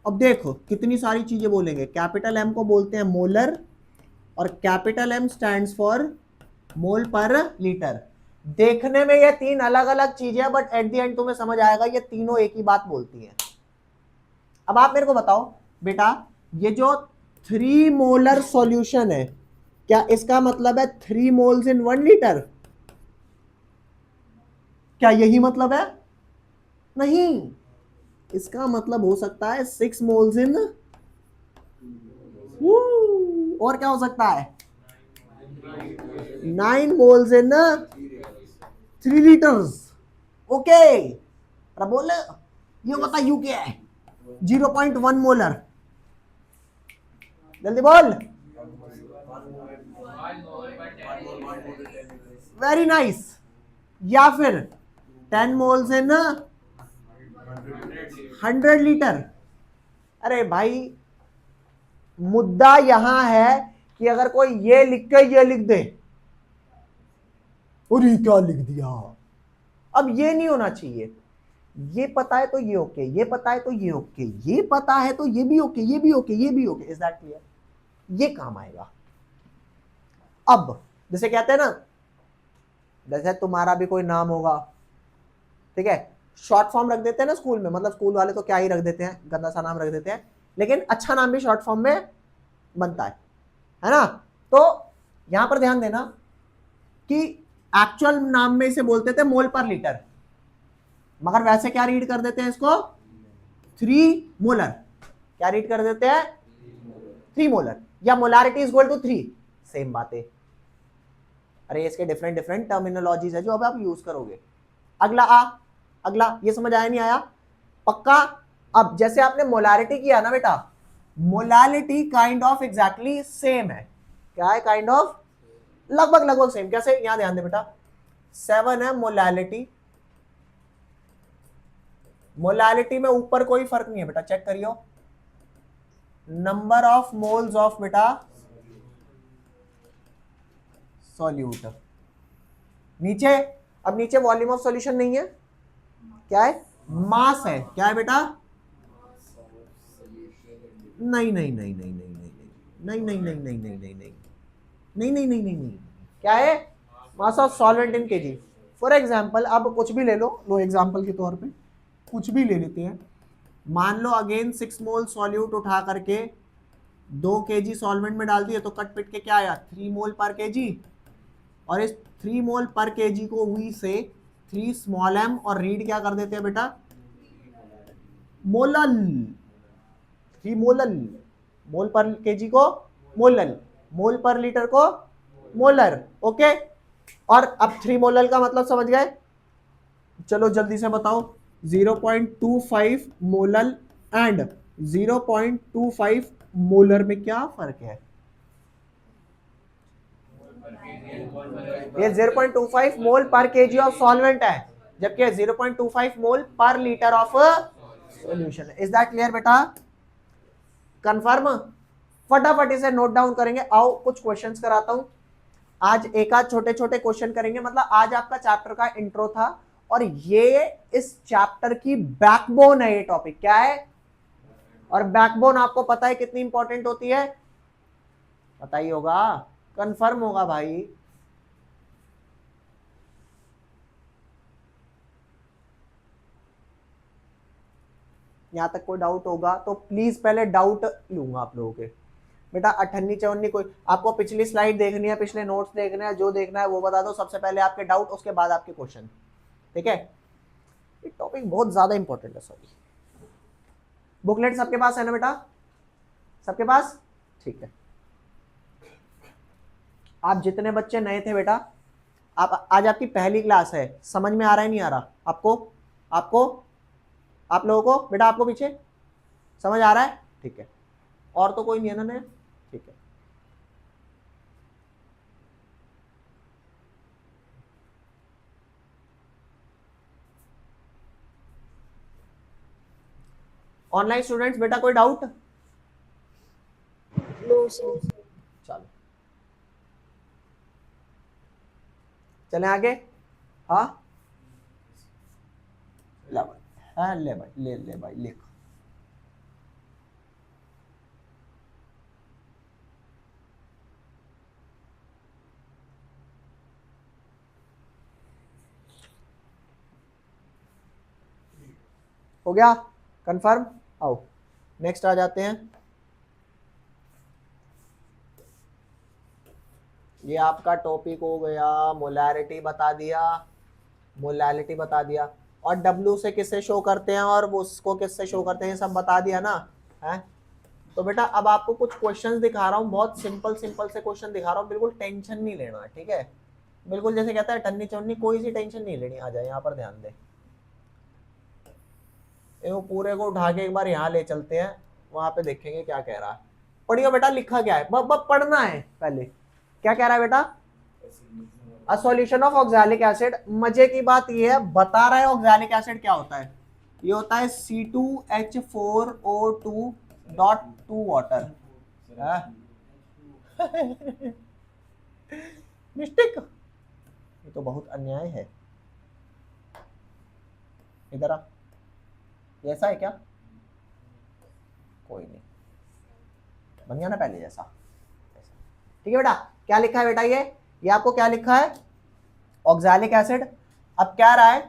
अब देखो कितनी सारी चीजें बोलेंगे। कैपिटल एम को बोलते हैं मोलर, और कैपिटल एम स्टैंड्स फॉर मोल पर लीटर। देखने में ये 3 अलग अलग चीजें, बट एट द एंड तुम्हें समझ आएगा ये तीनों एक ही बात बोलती हैं। अब आप मेरे को बताओ बेटा, ये जो 3 मोलर सॉल्यूशन है, क्या इसका मतलब है 3 मोल्स इन 1 लीटर? क्या यही मतलब है? नहीं, इसका मतलब हो सकता है 6 मोल्स इन, और क्या हो सकता है 9 मोल्स इन 3 लीटर्स। ओके, बोल ये बता यू क्या है? 0.1 मोलर, जल्दी बोल। Very nice. या फिर 10 मोल्स इन 100 लीटर। अरे भाई, मुद्दा यहां है कि अगर कोई ये लिख के ये लिख दे, और ये क्या लिख दिया, अब ये नहीं होना चाहिए। ये पता है तो ये ओके, ये पता है तो ये ओके, ये पता है तो ये भी ओके, ये भी ओके, ये भी ओके। Is that clear? ये काम आएगा। अब जैसे कहते हैं ना, जैसे तुम्हारा भी कोई नाम होगा, ठीक है, शॉर्ट फॉर्म रख देते हैं ना स्कूल में, मतलब स्कूल वाले तो क्या ही रख देते हैं, गंदा सा नाम रख देते हैं, लेकिन अच्छा नाम भी शॉर्ट फॉर्म में बनता है ना? तो यहां पर ध्यान देना कि एक्चुअल नाम में इसे बोलते थे मोल पर लीटर, मगर वैसे क्या रीड कर देते हैं इसको? 3 मोलर। क्या रीड कर देते हैं? 3 मोलर, या molarity is equal to 3, same बात है। अरे इसके डिफरेंट डिफरेंट टर्मिनोलॉजीज है जो अब आप यूज करोगे। अगला ये समझ आया नहीं आया? पक्का? अब जैसे आपने मोलारिटी किया ना बेटा, molality kind of exactly same है। क्या है? काइंड ऑफ लगभग लगभग सेम। कैसे? यहां ध्यान दे बेटा, 7 है मोलालिटी, मोलालिटी में ऊपर कोई फर्क नहीं है बेटा, चेक करियो। नंबर ऑफ मोल्स ऑफ बेटा सॉल्यूट, नीचे, अब नीचे वॉल्यूम ऑफ सॉल्यूशन नहीं है, क्या है? मास है। क्या है बेटा? नहीं नहीं नहीं नहीं नहीं नहीं नहीं नहीं नहीं नहीं नहीं नहीं नहीं नहीं नहीं नहीं नहीं नहीं, क्या है? Mass of solvent in KG. For example, अब कुछ भी ले लो एग्जांपल के तौर पे कुछ भी ले लेते हैं। मान लो अगेन 6 मोल सॉल्यूट उठा करके 2 केजी सॉल्वेंट में डाल दिए, तो कट पिट के क्या आया? 3 मोल पर केजी। और इस 3 मोल पर केजी को वी से 3 स्मॉल एम और रीड क्या कर देते हैं बेटा? मोलल। 3 मोलल, मोल पर केजी को मोलल, मोल पर लीटर को मोलर। ओके, और अब 3 मोलल का मतलब समझ गए? चलो जल्दी से बताओ, 0.25 मोलल एंड 0.25 मोलर में क्या फर्क है? ये 0.25 मोल पर केजी ऑफ सॉल्वेंट है, जबकि 0.25 मोल पर लीटर ऑफ सॉल्यूशन है। इज दैट क्लियर बेटा? कंफर्म? फटाफट इसे नोट डाउन करेंगे। आओ कुछ क्वेश्चंस कराता हूं। आज एक आध छोटे छोटे क्वेश्चन करेंगे, मतलब आज आपका चैप्टर का इंट्रो था, और ये इस चैप्टर की बैकबोन है। ये टॉपिक क्या है? और बैकबोन आपको पता है कितनी इंपॉर्टेंट होती है? पता ही होगा, कंफर्म होगा भाई। यहां तक कोई डाउट होगा तो प्लीज पहले डाउट लूंगा आप लोगों के। बेटा 58 54 कोई आपको पिछली स्लाइड देखनी है, पिछले नोट्स देखने हैं, जो देखना है वो बता दो। सबसे पहले आपके डाउट, उसके बाद आपके क्वेश्चन, ठीक है? ये टॉपिक बहुत ज्यादा इंपॉर्टेंट है। सॉरी, बुकलेट सबके पास है ना बेटा? सबके पास? ठीक है। आप जितने बच्चे नए थे बेटा, आप आज आपकी पहली क्लास है, समझ में आ रहा है नहीं आ रहा आपको? आपको, आप लोगों को बेटा, आपको पीछे समझ आ रहा है? ठीक है। और तो कोई नहीं है ना नया? ठीक है। ऑनलाइन स्टूडेंट्स बेटा कोई डाउट? No sir. चलो चलें आगे। हाँ, ले भाई, हाँ ले भाई, ले भाई लिख। हो गया कंफर्म? आओ नेक्स्ट आ जाते हैं। ये आपका टॉपिक हो गया, मोलैरिटी बता दिया, मोलैलिटी बता दिया, और W से किससे शो करते हैं और उसको किससे शो करते हैं, सब बता दिया ना है। तो बेटा अब आपको कुछ क्वेश्चंस दिखा रहा हूँ, बहुत सिंपल सिंपल से क्वेश्चन दिखा रहा हूँ, बिल्कुल टेंशन नहीं लेना, ठीक है, बिल्कुल जैसे कहता है टन्नी चन्नी, कोई सी टेंशन नहीं लेनी। आ जाए यहाँ पर, ध्यान दे, वो पूरे को उठा के एक बार यहाँ ले चलते हैं, वहां पे देखेंगे क्या कह रहा है। पढ़ियो बेटा, लिखा क्या है, बस पढ़ना है पहले। क्या कह रहा है बेटा, a solution of oxalic acid. मजे की बात ये है, बता रहा है ऑक्सैलिक एसिड क्या होता है, ये होता है C2H4O2.2 वाटर। मिस्टेक, ये तो बहुत अन्याय है। इधर आ, ये ऐसा है क्या, कोई नहीं, बन गया ना पहले जैसा। ठीक है बेटा, क्या लिखा है बेटा, ये आपको क्या लिखा है, ऑक्सैलिक एसिड। अब क्या रहा है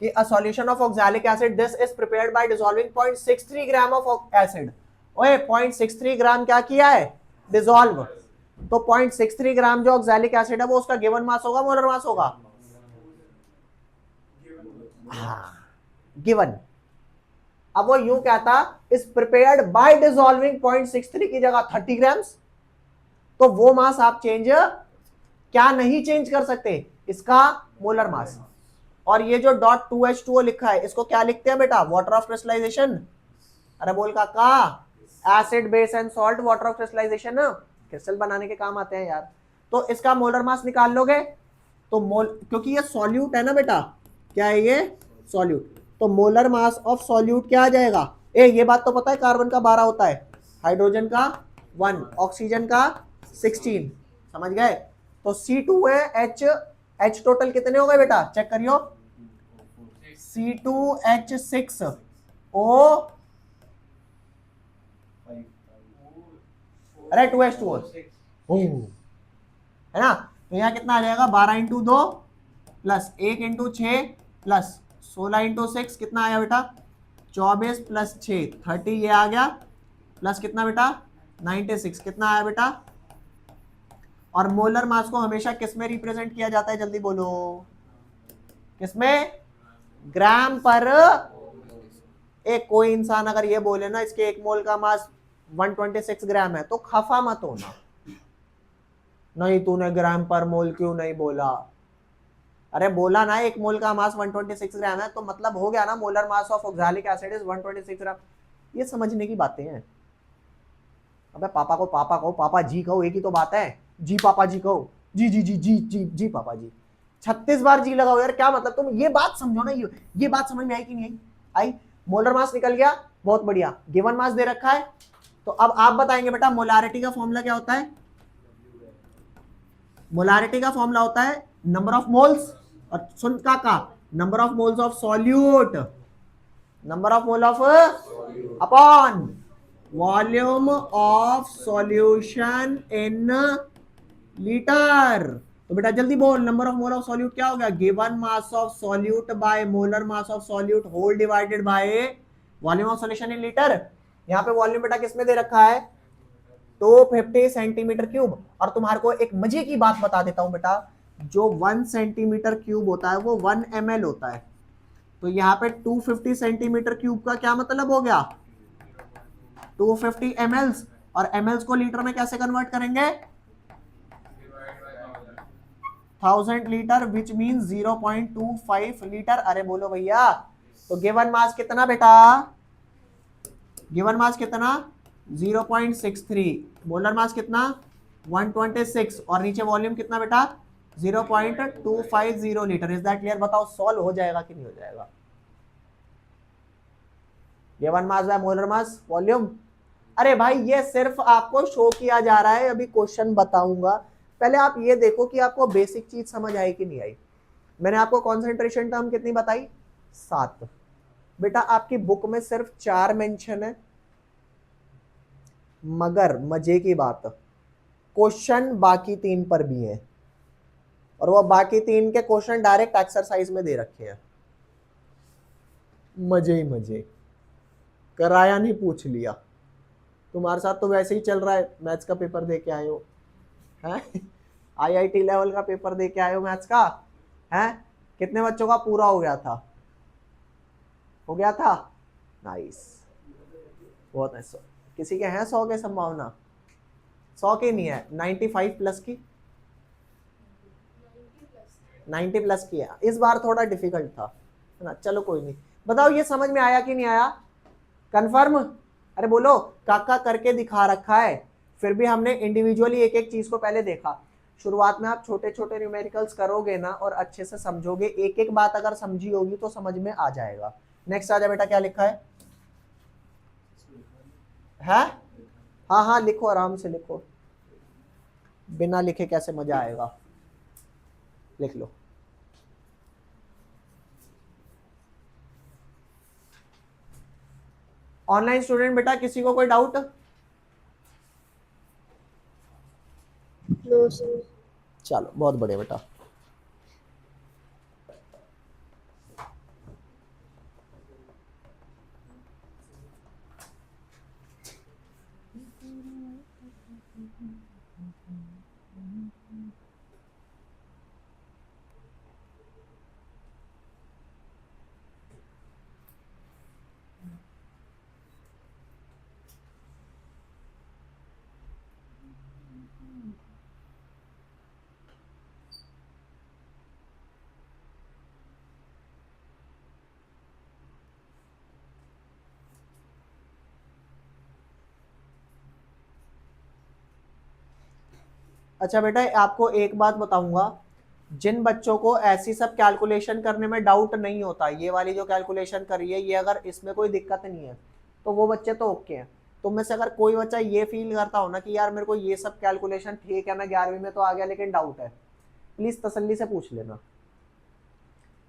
कि a solution of oxalic acid, this is prepared by dissolving 0.63 gram of acid. ओए 0.63 ग्राम क्या किया है, डिसॉल्व। तो 0.63 ग्राम जो ऑक्सैलिक एसिड है वो उसका गिवन मास होगा, मोलर मास होगा, हाँ गिवन। अब वो यूं कहता इज प्रिपेयर्ड बाय डिसॉल्विंग 0.63 की जगह 30 ग्राम्स, तो वो मास आप चेंज क्या नहीं चेंज कर सकते, इसका मोलर मास। और ये जो .2H2O लिखा है इसको क्या लिखते हैं बेटा, वाटर ऑफ क्रिस्टलाइजेशन। अरे बोल काका, acid base and salt water of crystallisation, crystal बनाने के काम आते हैं यार। तो इसका मोलर मास निकाल लोगे तो क्योंकि ये सॉल्यूट है ना बेटा, क्या है ये, सॉल्यूट, तो मोलर मास ऑफ सॉल्यूट क्या आ जाएगा, ये बात तो पता है, कार्बन का 12 होता है, हाइड्रोजन का 1, ऑक्सीजन का 16, समझ गए। तो C2 है, H टोटल कितने हो गए बेटा, चेक करियो, C2H6O, अरे 2H2O है ना, तो यहाँ कितना आ जाएगा, 12 into 2 plus 1 into 6 plus 16 into 6 कितना आया बेटा, 24 प्लस 6 30, ये आ गया, प्लस कितना बेटा 96, कितना आया बेटा। और मोलर मास को हमेशा किस में रिप्रेजेंट किया जाता है, जल्दी बोलो, किसमें, ग्राम पर। एक कोई इंसान अगर ये बोले ना इसके एक मोल का मास 126 ग्राम है तो खफा मत होना, नहीं तूने ग्राम पर मोल क्यों नहीं बोला, अरे बोला ना एक मोल का मास 126 ग्राम है, तो मतलब हो गया ना molar mass of oxalic acid is 126 ग्राम। ये समझने की बातें हैं। अबे पापा को पापा जी कहो, एक ही तो बात है, जी पापा जी कहो, जी जी जी जी जी जी पापा जी, 36 बार जी लगाओ यार, क्या मतलब, तुम ये बात समझो ना, ये बात समझ में आई कि नहीं आई। मोलर मास निकल गया, बहुत बढ़िया, गिवन मास दे रखा है। तो अब आप बताएंगे बेटा मोलारिटी का फॉर्मूला क्या होता है, मोलारिटी का फॉर्मूला होता है नंबर ऑफ मोल्स, और सुन का number of moles of solute, number of mole of upon volume of solution in litre. तो बेटा जल्दी बोल, number of mole of solute क्या हो गया, given mass of solute by molar mass of solute whole divided by volume of solution in litre. यहाँ पे volume बेटा किसमें दे रखा है, 250 सेंटीमीटर क्यूब। और तुम्हारे को एक मजे की बात बता देता हूं बेटा, जो 1 सेंटीमीटर क्यूब होता है वो 1 ml होता है, तो यहाँ पे 250 सेंटीमीटर क्यूब का क्या मतलब हो गया, 250 ml, और ml को लीटर में कैसे कन्वर्ट करेंगे, 1000 लीटर, विच मीन 0.25 लीटर। अरे बोलो भैया, तो गिवन मास कितना बेटा, गिवन मास कितना 0.63, मोलर मास कितना 126, और नीचे वॉल्यूम कितना बेटा 0.250 लीटर। इज दैट क्लियर, बताओ सॉल्व हो जाएगा कि नहीं हो जाएगा, given mass by molar mass volume. अरे भाई ये सिर्फ आपको शो किया जा रहा है, अभी क्वेश्चन बताऊंगा, पहले आप ये देखो कि आपको बेसिक चीज समझ आई कि नहीं आई। मैंने आपको कॉन्सेंट्रेशन टर्म कितनी बताई, 7, बेटा आपकी बुक में सिर्फ 4 मेंशन है, मगर मजे की बात क्वेश्चन बाकी 3 पर भी है, और वो बाकी 3 के क्वेश्चन डायरेक्ट एक्सरसाइज में दे रखे हैं। मजे ही मजे, कराया नहीं पूछ लिया, तुम्हारे साथ तो वैसे ही चल रहा है, मैथ्स का पेपर दे के आए हो हैं। आईआईटी लेवल का पेपर दे के आए हो मैथ्स का, हैं? कितने बच्चों का पूरा हो गया था? हो गया था, नाइस, बहुत नाइस। किसी के हैं 100 के संभावना? 100 की नहीं है, 95 प्लस की, 90 प्लस की है। इस बार थोड़ा डिफिकल्ट था, है ना? चलो कोई नहीं। बताओ ये समझ में आया कि नहीं आया? कंफर्म? अरे बोलो, काका करके दिखा रखा है, फिर भी हमने इंडिविजुअली एक एक चीज को पहले देखा। शुरुआत में आप छोटे छोटे न्यूमेरिकल्स करोगे ना और अच्छे से समझोगे, एक एक बात अगर समझी होगी तो समझ में आ जाएगा। नेक्स्ट आ जा बेटा, क्या लिखा है? हाँ हाँ लिखो, आराम से लिखो, बिना लिखे कैसे मजा आएगा, लिख लो। ऑनलाइन स्टूडेंट बेटा, किसी को कोई डाउट? No sir. चलो बहुत बढ़िया बेटा। अच्छा बेटा, आपको एक बात बताऊंगा, जिन बच्चों को ऐसी सब कैलकुलेशन करने में डाउट नहीं होता, ये वाली जो कैलकुलेशन करी है, ये अगर इसमें कोई दिक्कत नहीं है तो वो बच्चे तो ओके हैं। तुम में से अगर कोई बच्चा ये फील करता हो ना कि यार मेरे को ये सब कैलकुलेशन ठीक है, मैं 11वीं में तो आ गया लेकिन डाउट है, प्लीज तसल्ली से पूछ लेना।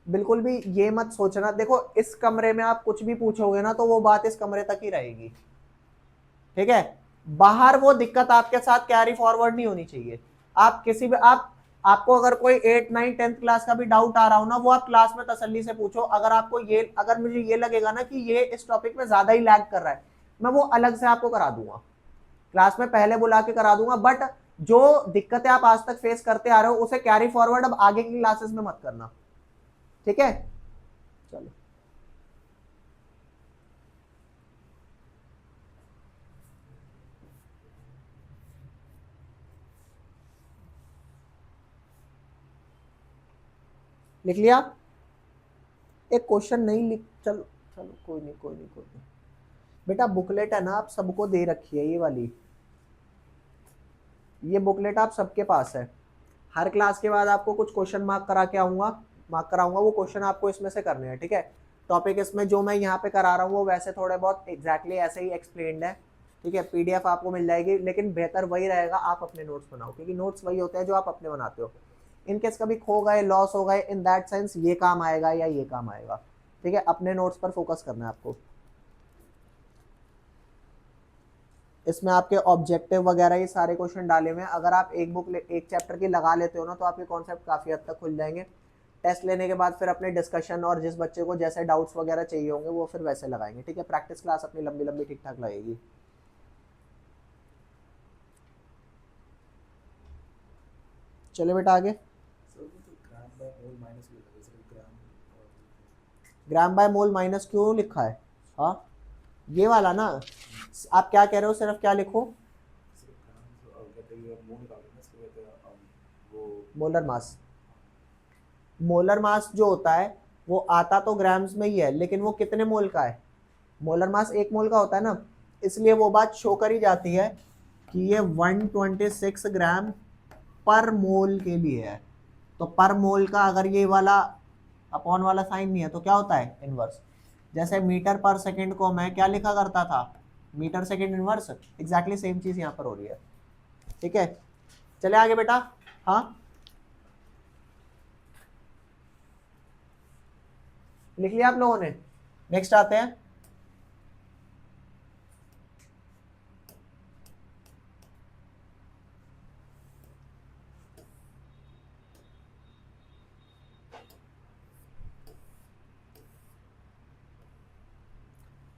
बिल्कुल भी ये मत सोचना, देखो इस कमरे में आप कुछ भी पूछोगे ना तो वो बात इस कमरे तक ही रहेगी, ठीक है? बाहर वो दिक्कत आपके साथ कैरी फॉरवर्ड नहीं होनी चाहिए। आप किसी भी आपको अगर कोई 8 9 10th क्लास का भी डाउट आ रहा हो ना, वो आप क्लास में तसल्ली से पूछो। अगर आपको ये, अगर मुझे ये लगेगा ना कि ये इस टॉपिक में ज्यादा ही लैग कर रहा है, मैं वो अलग से आपको करा दूंगा, क्लास में पहले बुला के करा दूंगा। बट जो दिक्कतें आप आज तक फेस करते आ रहे हो उसे कैरी फॉरवर्ड अब आगे की क्लासेस में मत करना, ठीक है? चलो लिख लिया? एक क्वेश्चन नहीं लिख, चलो चलो कोई नहीं कोई नहीं कोई नहीं। बेटा बुकलेट है ना, आप सबको दे रखी है ये वाली, ये बुकलेट आप सबके पास है। हर क्लास के बाद आपको कुछ क्वेश्चन मार्क करा के आऊंगा, मार्क कराऊंगा, वो क्वेश्चन आपको इसमें से करने हैं, ठीक है? टॉपिक इसमें जो मैं यहाँ पे करा रहा हूँ वो वैसे थोड़े बहुत एग्जैक्टली ऐसे ही एक्सप्लेन्ड है, ठीक है? पीडीएफ आपको मिल जाएगी, लेकिन बेहतर वही रहेगा आप अपने नोट्स बनाओ, क्योंकि नोट्स वही होते हैं जो आप अपने बनाते हो। इनकेस कभी खो गए, लॉस हो गए, इन दैट सेंस ये काम आएगा या ये काम आएगा, ठीक है? अपने नोट्स पर फोकस करना है आपको। इसमें आपके ऑब्जेक्टिव वगैरह ये सारे क्वेश्चन डाले हुए हैं। अगर आप एक बुक एक चैप्टर की लगा लेते हो ना तो आपके कॉन्सेप्ट काफ़ी हद तक खुल जाएंगे। टेस्ट लेने के बाद फिर अपने डिस्कशन और जिस बच्चे को जैसे डाउट्स वगैरह चाहिए होंगे वो फिर वैसे लगाएंगे, ठीक है? प्रैक्टिस क्लास अपनी लंबी लंबी ठीक ठाक लगेगी। चलो बेटा आगे। ग्राम बाय मोल माइनस क्यों लिखा है? हाँ ये वाला ना, आप क्या कह रहे हो, सिर्फ क्या लिखो? Molar mass. मोलर मास जो होता है वो आता तो ग्राम्स में ही है, लेकिन वो कितने मोल का है? मोलर मास 1 मोल का होता है ना, इसलिए वो बात शो करी जाती है कि ये 126 ग्राम पर मोल के लिए है। तो पर मोल का अगर ये वाला अपॉन वाला साइन नहीं है तो क्या होता है? इनवर्स। जैसे मीटर पर सेकंड को मैं क्या लिखा करता था? Metre second inverse. Exactly same चीज यहाँ पर हो रही है, ठीक है? चले आगे बेटा। हाँ लिख लिया आप लोगों ने? नेक्स्ट आते हैं।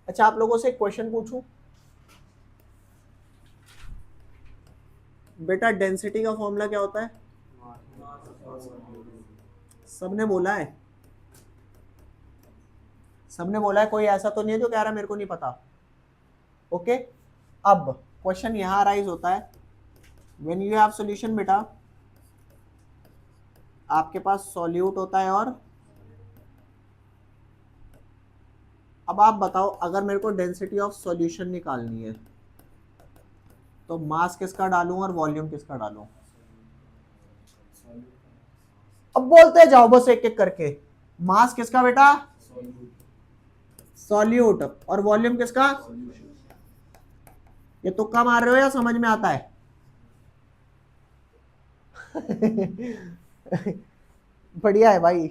अच्छा आप लोगों से एक क्वेश्चन पूछूं बेटा, डेंसिटी का फॉर्मूला क्या होता है? सबने बोला है, सबने बोला है, कोई ऐसा तो नहीं है जो कह रहा है मेरे को नहीं पता। ओके, अब क्वेश्चन यहां राइज होता है, व्हेन यू हैव सॉल्यूशन बेटा, आपके पास सॉल्यूट होता है, और अब आप बताओ अगर मेरे को डेंसिटी ऑफ सॉल्यूशन निकालनी है तो मास किसका डालूं और वॉल्यूम किसका डालूं? अब बोलते जाओ बस एक एक करके। मास किसका बेटा? सॉल्यूट। और वॉल्यूम किसका? ये तुक्का मार रहे हो या समझ में आता है? बढ़िया है भाई,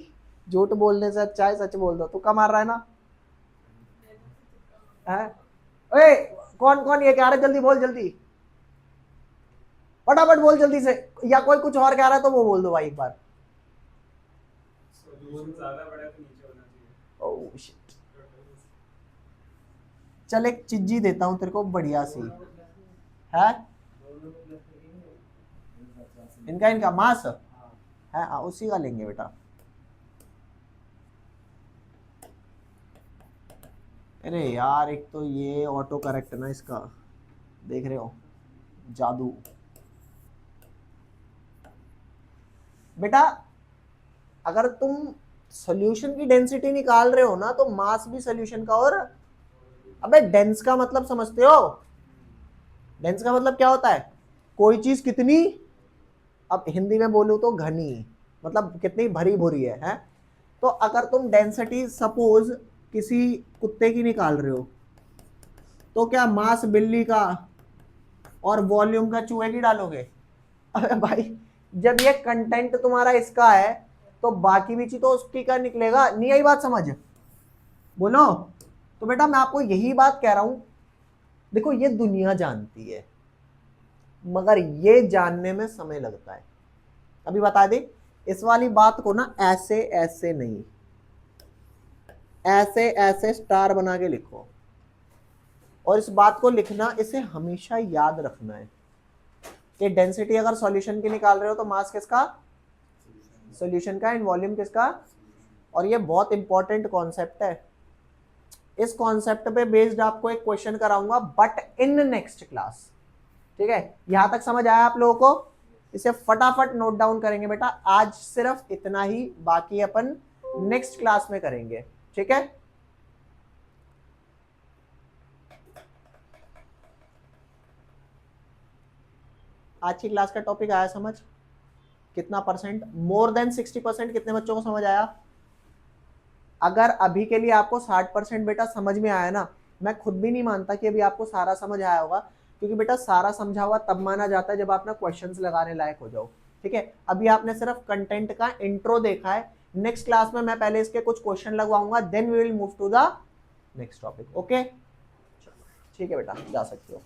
झूठ बोलने से अच्छा है सच बोल दो। तुक्का मार रहा है ना? है? ओए, कौन कौन ये कह रहा है? जल्दी बोल, जल्दी फटाफट बोल जल्दी से। या कोई कुछ और कह रहा है तो वो बोल दो भाई एक बार। ज्यादा बड़ा तो नीचे होना चाहिए। ओह शिट, चल एक चिज्जी देता हूं तेरे को बढ़िया सी है। इनका मास है, हाँ, उसी का लेंगे बेटा। अरे यार, एक तो ये ऑटो करेक्ट ना इसका, देख रहे हो जादू। बेटा अगर तुम सॉल्यूशन की डेंसिटी निकाल रहे हो ना तो मास भी सॉल्यूशन का, और अबे डेंस का मतलब समझते हो? डेंस का मतलब क्या होता है? कोई चीज कितनी, अब हिंदी में बोलूं तो घनी, मतलब कितनी भरी भूरी है? तो अगर तुम डेंसिटी सपोज किसी कुत्ते की निकाल रहे हो तो क्या मास बिल्ली का और वॉल्यूम का चूहे की डालोगे? अबे भाई, जब ये कंटेंट तुम्हारा इसका है तो बाकी भी चीज तो उसकी का निकलेगा। नहीं आई बात समझ? बोलो। तो बेटा मैं आपको यही बात कह रहा हूं, देखो ये दुनिया जानती है मगर ये जानने में समय लगता है। अभी बता दे, इस वाली बात को ना ऐसे ऐसे नहीं, ऐसे ऐसे स्टार बना के लिखो, और इस बात को लिखना, इसे हमेशा याद रखना है कि डेंसिटी अगर सॉल्यूशन की निकाल रहे हो तो मास किसका? सॉल्यूशन का, एंड वॉल्यूम किसका? और ये बहुत इंपॉर्टेंट कॉन्सेप्ट है। इस कॉन्सेप्ट पे बेस्ड आपको एक क्वेश्चन कराऊंगा बट इन नेक्स्ट क्लास। ठीक है, यहां तक समझ आया आप लोगों को? इसे फटाफट नोट डाउन करेंगे बेटा। आज सिर्फ इतना ही, बाकी अपन नेक्स्ट क्लास में करेंगे। ठीक है, आज की क्लास का टॉपिक आया समझ? कितना परसेंट? More than 60%। कितने बच्चों को समझ आया? अगर अभी के लिए आपको 60% बेटा समझ में आया ना, मैं खुद भी नहीं मानता कि अभी आपको सारा समझ आया होगा, क्योंकि बेटा सारा समझा हुआ तब माना जाता है जब आप ना क्वेश्चंस लगाने लायक हो जाओ। ठीक है, अभी आपने सिर्फ कंटेंट का इंट्रो देखा है। नेक्स्ट क्लास में मैं पहले इसके कुछ क्वेश्चन लगवाऊंगा, then we will move to the next topic. Okay, ठीक है बेटा, जा सकते हो।